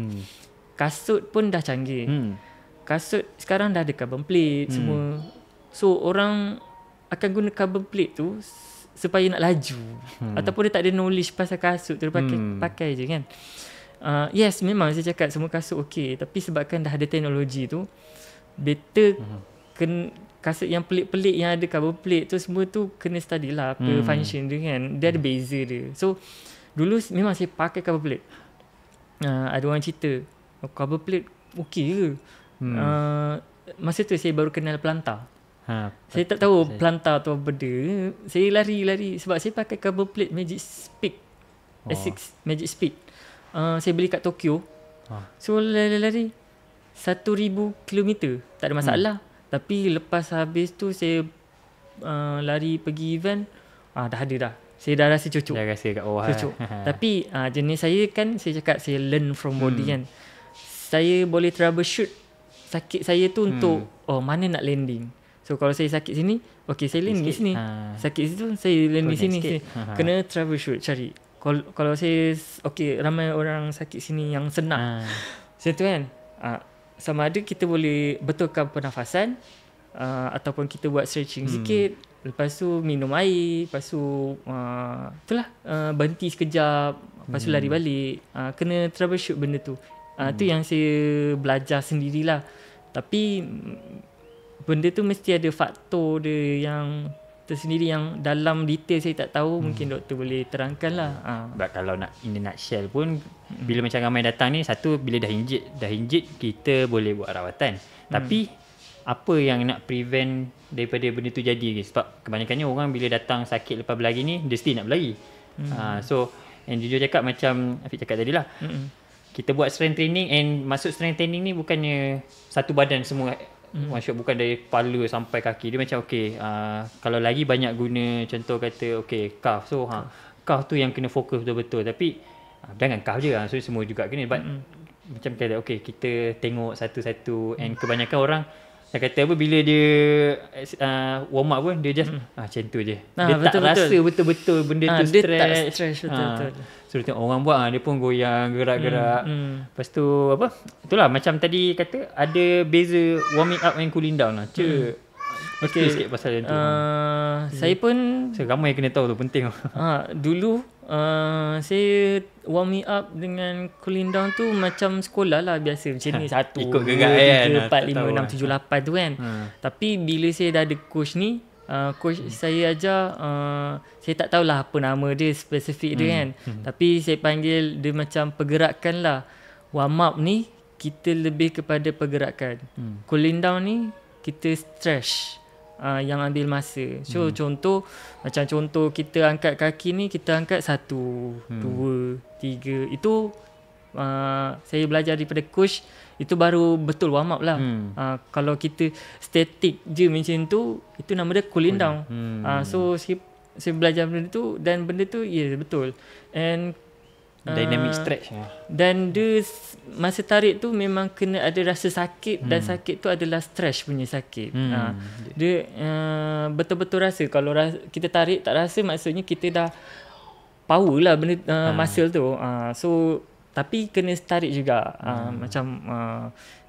Kasut pun dah canggih. Kasut sekarang dah ada carbon plate semua. So orang akan guna carbon plate tu supaya nak laju. Ataupun dia tak ada knowledge pasal kasut tu, dia pakai je kan. Yes, memang saya cakap semua kasut okey, tapi sebabkan dah ada teknologi tu, better kasut yang pelik-pelik yang ada carbon plate tu semua tu kena study lah apa function dia kan. Dia ada beza dia. So dulu memang saya pakai carbon plate. Ada orang cerita carbon plate okey ke? Masa tu saya baru kenal plantar. Saya tak tahu plantar tu apa benda. Saya lari sebab saya pakai carbon plate Magic Speed S6 Magic Speed. Saya beli kat Tokyo. So lari 1,000 km tak ada masalah. Tapi lepas habis tu saya lari pergi event, dah ada dah. Saya dah rasa cucuk. Dah rasa kat bawah. Cucuk. Tapi jenis saya kan, saya cakap saya learn from body kan. Saya boleh troubleshoot sakit saya tu untuk mana nak landing. So kalau saya sakit sini, okey saya landing sini. Sakit situ saya landing sini. Kena troubleshoot, cari. Kalau saya okey, ramai orang sakit sini yang senang. Macam tu kan. Sama ada kita boleh betulkan pernafasan ataupun kita buat stretching sikit. Lepas tu minum air, lepas tu itulah berhenti sekejap, lepas tu lari balik. Kena troubleshoot benda tu. Tu yang saya belajar sendirilah. Tapi benda tu mesti ada faktor dia yang tersendiri yang dalam detail saya tak tahu. Mungkin doktor boleh terangkan lah. Sebab kalau nak in a nutshell pun, bila macam ramai datang ni, satu bila dah injet kita boleh buat rawatan. Tapi apa yang nak prevent daripada benda tu jadi. Sebab kebanyakannya orang bila datang sakit lepas berlari ni, dia still nak berlari. So, and jujur cakap macam Afiq cakap tadi lah, kita buat strength training, and maksud strength training ni bukannya satu badan semua. One shot, bukan dari kepala sampai kaki. Dia macam kalau lagi banyak guna, contoh kata calf. So calf tu yang kena fokus betul-betul. Tapi jangan calf je, so semua juga kena. But macam kata kita tengok satu-satu. And kebanyakan orang dia kata apa, bila dia warm up pun dia just macam tu je. Dia tak rasa betul-betul benda tu dia stretch. tak stretch betul-betul. So tengok orang buat, dia pun goyang, gerak-gerak. Lepas tu itulah macam tadi kata, ada beza warming up and cooling down lah. Okey, sikit pasal yang tu. Saya pun ramai yang kena tahu tu, penting. Dulu saya warming up dengan cooling down tu macam sekolah lah biasa. Macam ni 1, 2, 3, 4, 5, 6, 7, 8 tu kan. Tapi bila saya dah ada coach ni, coach saya ajar, saya tak tahulah apa nama dia spesifik dia kan. Tapi saya panggil dia macam pergerakan lah. Warm up ni kita lebih kepada pergerakan. Cooling down ni kita stretch. Yang ambil masa. So contoh kita angkat kaki ni, kita angkat 1, 2, 3. Itu saya belajar daripada coach, itu baru betul warm up lah. Kalau kita static je macam tu, itu nama dia cooling down. So saya belajar benda tu, dan benda tu betul. And dynamic stretch. Dan dia masa tarik tu memang kena ada rasa sakit, dan sakit tu adalah stretch punya sakit. Dia betul-betul rasa. Kalau kita tarik tak rasa, maksudnya kita dah power lah benda muscle tu. So tapi kena tarik juga. Macam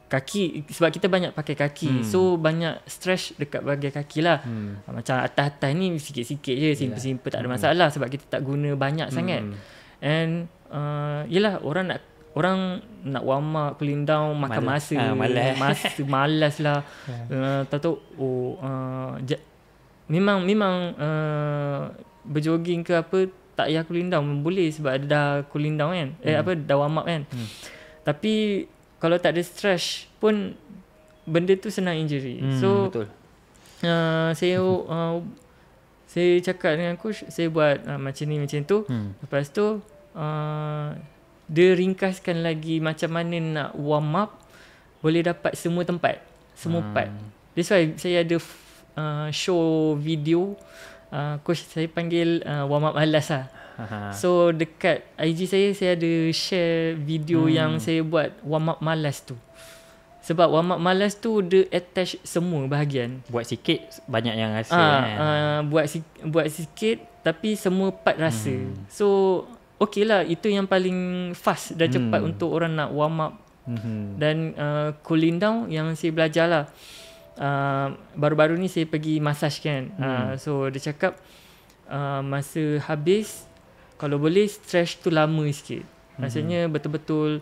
kaki, sebab kita banyak pakai kaki, so banyak stretch dekat bahagian kaki lah. Macam atas-atas ni sikit-sikit je, simple-simple, tak ada masalah, sebab kita tak guna banyak sangat. And yelah, orang nak warm up, cooling down, makan masa, malas lah. Tahu memang berjoging ke apa, tak payah cooling down boleh, sebab ada dah cooling down kan, dah warm up kan. Tapi kalau tak ada stretch pun benda tu senang injury. So betul. Saya cakap dengan coach, saya buat macam ni, macam tu. Lepas tu dia ringkaskan lagi macam mana nak warm up boleh dapat semua tempat, semua part. That's why saya ada show video, coach saya panggil warm up malas lah. So dekat IG saya ada share video yang saya buat warm up malas tu. Sebab warm up malas tu dia attach semua bahagian. Buat sikit banyak yang rasa. Buat sikit tapi semua part rasa. So okey lah, itu yang paling fast dan cepat untuk orang nak warm up. Dan cooling down yang saya belajar lah. Baru-baru ni saya pergi massage kan. So dia cakap masa habis kalau boleh stretch tu lama sikit. Maksudnya betul-betul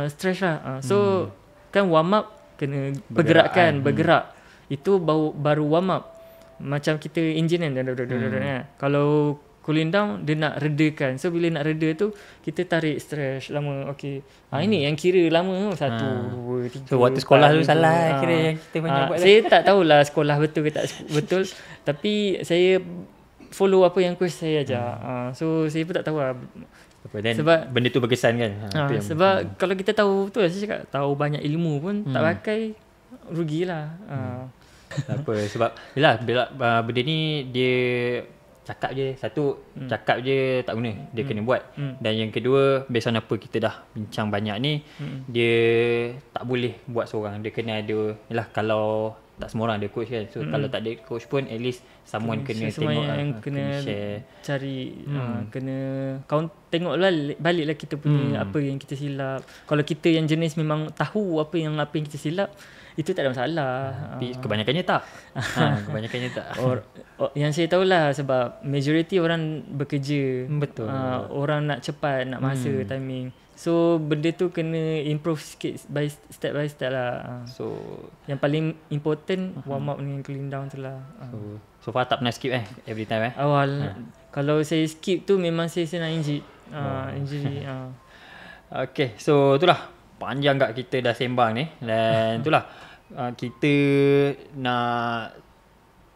stretch lah. So kan warm up kena bergerak. Itu baru warm up. Macam kita engine kan. Kalau cooling down dia nak redakan. So bila nak reda tu kita tarik stretch lama. Okey. Ini yang kira lama 1, 2, 3. So waktu sekolah tu salah kira yang kita banyak buat. Saya tak tahulah sekolah betul ke tak betul. Tapi saya follow apa yang coach saya ajar. So saya pun tak tahu lah. Sebab benda tu berkesan kan. Sebab kalau kita tahu tu lah, saya cakap tahu banyak ilmu pun tak pakai, rugilah. Apa sebab yalah benda ni dia cakap je cakap je tak guna, dia kena buat. Dan yang kedua, based on apa kita dah bincang banyak ni, dia tak boleh buat seorang, dia kena ada, yalah kalau tak semua orang ada coach kan. So kalau tak ada coach pun at least someone kena tengok yang kena share, cari kena tengoklah baliklah kita punya apa yang kita silap. Kalau kita yang jenis memang tahu apa yang kita silap, itu tak ada masalah. Tapi kebanyakannya tak. Kebanyakannya tak. Yang saya tahulah sebab majority orang bekerja. Betul. Orang nak cepat, nak masa timing. So benda tu kena improve sikit step by step lah. So yang paling important warm up dengan cooling down tu lah. So far tak pernah skip every time awal. Kalau saya skip tu memang saya senang injury. Okay, so itulah panjang kat kita dah sembang ni. Dan itulah kita nak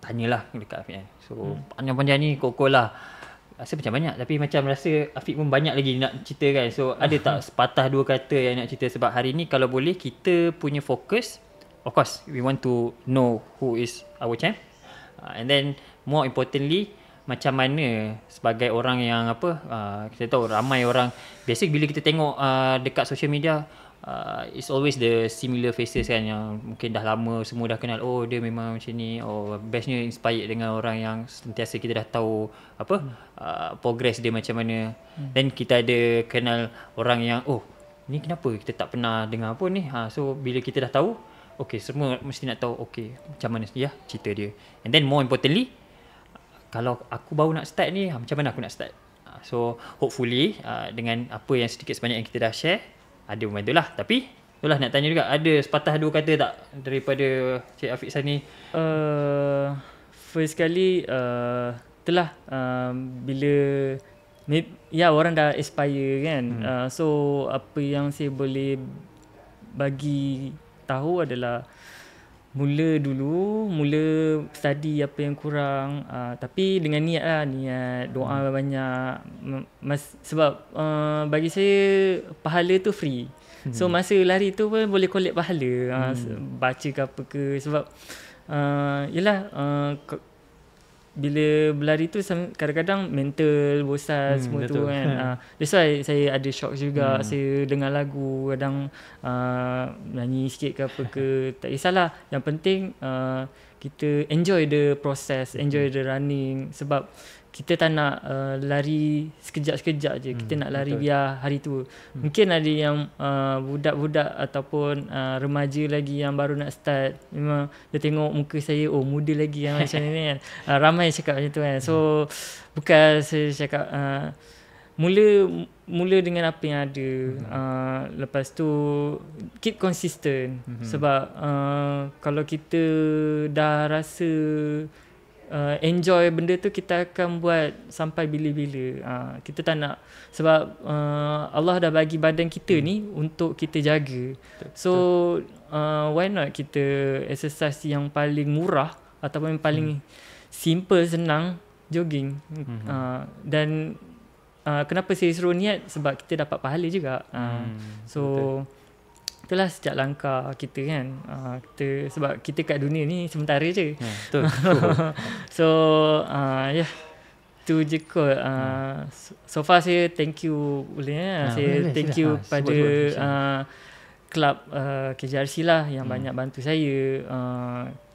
tanyalah dekat Afiq kan. So panjang-panjang ni kokol lah. Rasa macam banyak, tapi macam rasa Afiq pun banyak lagi nak cerita kan. So ada tak sepatah dua kata yang nak cerita, sebab hari ni kalau boleh kita punya fokus, of course we want to know who is our champ, and then more importantly macam mana sebagai orang yang kita tahu ramai orang biasa bila kita tengok dekat social media, it's always the similar faces kan, yang mungkin dah lama semua dah kenal, oh dia memang macam ni, oh bestnya inspired dengan orang yang sentiasa kita dah tahu progress dia macam mana. Then kita ada kenal orang yang oh ni kenapa kita tak pernah dengar pun ni, so bila kita dah tahu, okay semua mesti nak tahu okay macam mana ya cerita dia. And then more importantly, kalau aku baru nak start ni, macam mana aku nak start. So hopefully dengan apa yang sedikit sebanyak yang kita dah share ada membantu lah. Tapi itulah nak tanya juga, ada sepatah dua kata tak daripada Cik Afiq Sani? First kali itulah bila orang dah aspire kan, so apa yang saya boleh bagi tahu adalah mula study apa yang kurang, tapi dengan niat doa banyak, sebab bagi saya pahala tu free. So masa lari tu pun boleh collect pahala, baca ke apa ke, sebab bila berlari tu kadang-kadang mental bosan semua betul. Tu kan. That's why saya ada shock juga. Saya dengar lagu kadang nyanyi sikit ke apa ke, tak kisahlah, yang penting kita enjoy the process, enjoy the running, sebab kita tak nak lari sekejap-sekejap je. Kita nak lari betul. Biar hari tu. Mungkin ada yang budak-budak ataupun remaja lagi yang baru nak start, memang dia tengok muka saya, oh muda lagi yang macam ni kan. Ramai cakap macam tu kan. So bukan saya cakap mula dengan apa yang ada. Lepas tu keep consistent. Sebab kalau kita dah rasa enjoy benda tu, kita akan buat sampai bila-bila. Kita tak nak, sebab Allah dah bagi badan kita ni untuk kita jaga. So why not kita exercise yang paling murah ataupun yang paling simple, senang, jogging. Dan kenapa saya suruh niat, sebab kita dapat pahala juga. So itulah sejak langkah kita kan. Sebab kita kat dunia ni sementara je. Betul. So tu je kot. So far saya thank you saya thank you pada klub KJRC lah yang banyak bantu saya,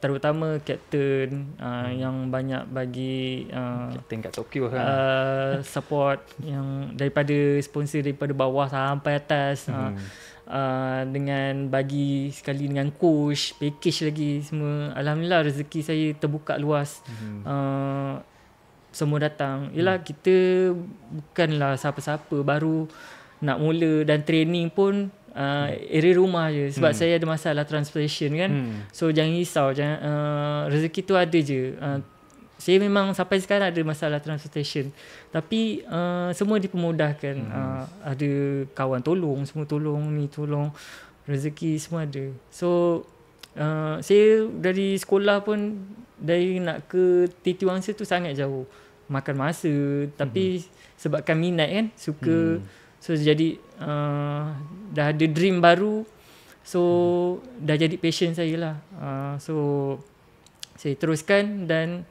terutama kapten yang banyak bagi kapten kat Tokyo kan, support yang daripada sponsor daripada bawah sampai atas. Dengan bagi sekali dengan coach, package lagi semua. Alhamdulillah rezeki saya terbuka luas. Semua datang. Yelah kita bukanlah siapa-siapa, baru nak mula, dan training pun area rumah je, sebab saya ada masalah transportation kan. So jangan risau, rezeki tu ada je. Saya memang sampai sekarang ada masalah transportation, tapi semua dipermudahkan. Ada kawan tolong, semua tolong, ni tolong, rezeki semua ada. So saya dari sekolah pun, dari nak ke Titi Wangsa tu sangat jauh, makan masa, tapi sebabkan minat kan, suka. So jadi dah ada dream baru, so dah jadi passion saya lah. So saya teruskan, dan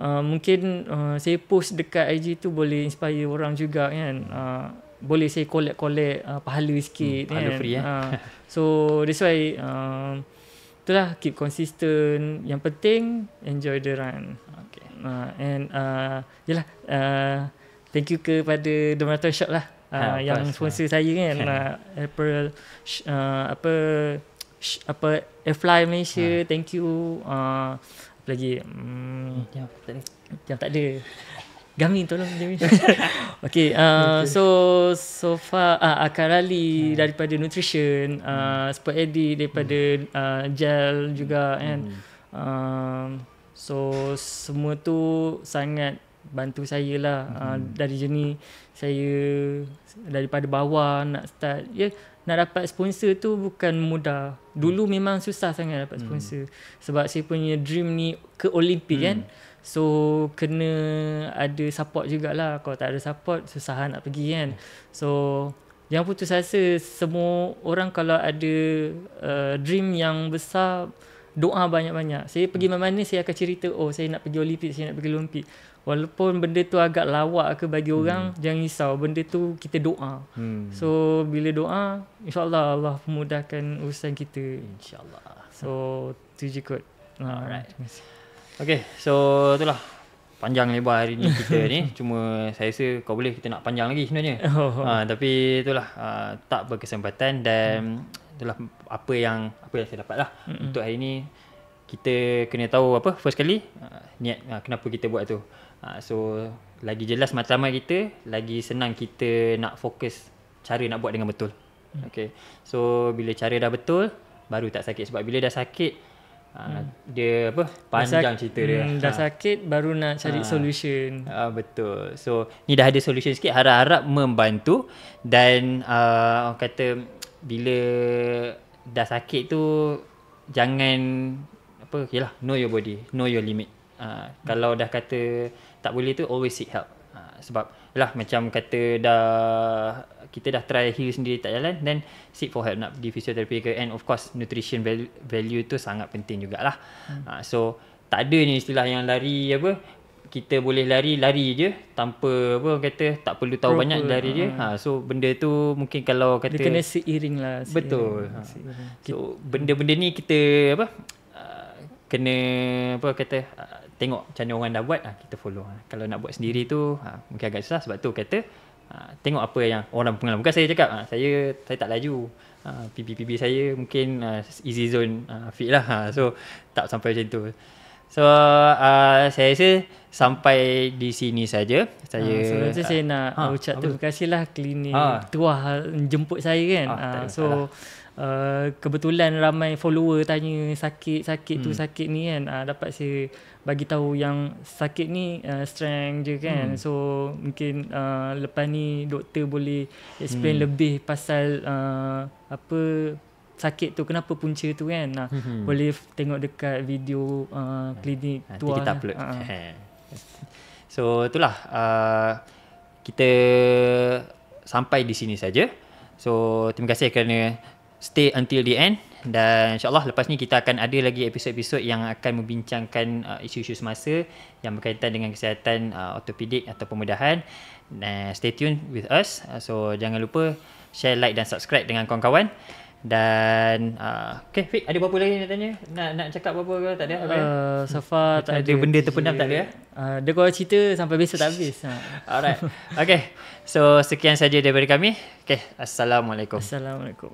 mungkin saya post dekat IG tu boleh inspire orang juga kan. Boleh saya collect pahala sikit kan, pahala free so that's why itulah, keep consistent, yang penting enjoy the run. And yelah, thank you kepada Domraton Shop lah, yang sponsor saya kan. April Airfly Malaysia, thank you. Lagi jam tak ada. Gamin tolong Gamin. Okay, so far Akar Rally daripada nutrition, Sport Edit daripada gel juga kan. So semua tu sangat bantu saya lah. Dari journey saya daripada bawah nak start, nak dapat sponsor tu bukan mudah. Dulu memang susah sangat dapat sponsor. Sebab saya punya dream ni ke Olimpik kan. So kena ada support jugalah. Kalau tak ada support susah nak pergi kan. So yang putus asa, semua orang kalau ada dream yang besar, doa banyak-banyak. Saya pergi mana-mana saya akan cerita, oh saya nak pergi Olimpik, saya nak pergi Olimpik. Walaupun benda tu agak lawak ke bagi orang, jangan risau. Benda tu kita doa. So bila doa, insyaAllah Allah memudahkan urusan kita. InsyaAllah. So tu je kot. Alright. Okay, so itulah panjang lebar hari ni kita ni. Cuma saya rasa kau boleh kita nak panjang lagi sebenarnya. Tapi itulah tak berkesempatan dan itulah apa yang saya dapat lah. Untuk hari ni kita kena tahu apa first kali niat kenapa kita buat tu. So lagi jelas matlamat kita, lagi senang kita nak fokus cara nak buat dengan betul. Okay. So bila cara dah betul baru tak sakit. Sebab bila dah sakit dia apa panjang cerita dia. Dah sakit baru nak cari solution. Betul. So ni dah ada solution sikit, harap-harap membantu. Dan orang kata bila dah sakit tu jangan apa, yalah, know your body, know your limit. Kalau dah kata tak boleh tu, always seek help. Sebab lah macam kata kita dah try heal sendiri tak jalan, then seek for help, nak pergi fisioterapi ke. And of course nutrition value tu sangat penting jugalah. So tak ada ni istilah yang lari apa, kita boleh lari je tanpa apa kata tak perlu tahu banyak lari je. So benda tu mungkin kalau kata dia kena seiring lah. Betul. So benda-benda ni kita apa kena apa kata tengok macam mana orang dah buat, kita follow. Kalau nak buat sendiri tu mungkin agak susah. Sebab tu kata tengok apa yang orang pengalaman. Bukan saya cakap saya tak laju, PB saya mungkin easy zone fit lah. So tak sampai macam tu. So saya rasa sampai di sini saja. Sebelum tu saya nak ucap terima kasih lah klinik Tuah jemput saya kan. Kebetulan ramai follower tanya sakit tu sakit ni kan. Dapat saya bagi tahu yang sakit ni strength je kan. So mungkin lepas ni doktor boleh explain lebih pasal apa sakit tu, kenapa punca tu kan. Boleh tengok dekat video klinik Tuah. Kita upload. So itulah kita sampai di sini saja. So terima kasih kerana stay until the end. Dan insyaAllah lepas ni kita akan ada lagi episod-episod yang akan membincangkan isu-isu semasa yang berkaitan dengan kesihatan ortopedik atau pembedahan. Stay tune with us. So jangan lupa share, like dan subscribe dengan kawan-kawan. Dan okay, Fik, ada apa-apa lagi nak tanya? Nak cakap apa-apa ke? Tak ada? So far tak ada benda terpendam, tak ada? Dia kalau cerita sampai besok tak habis. Alright. Okay. So sekian saja daripada kami. Okay. Assalamualaikum. Assalamualaikum.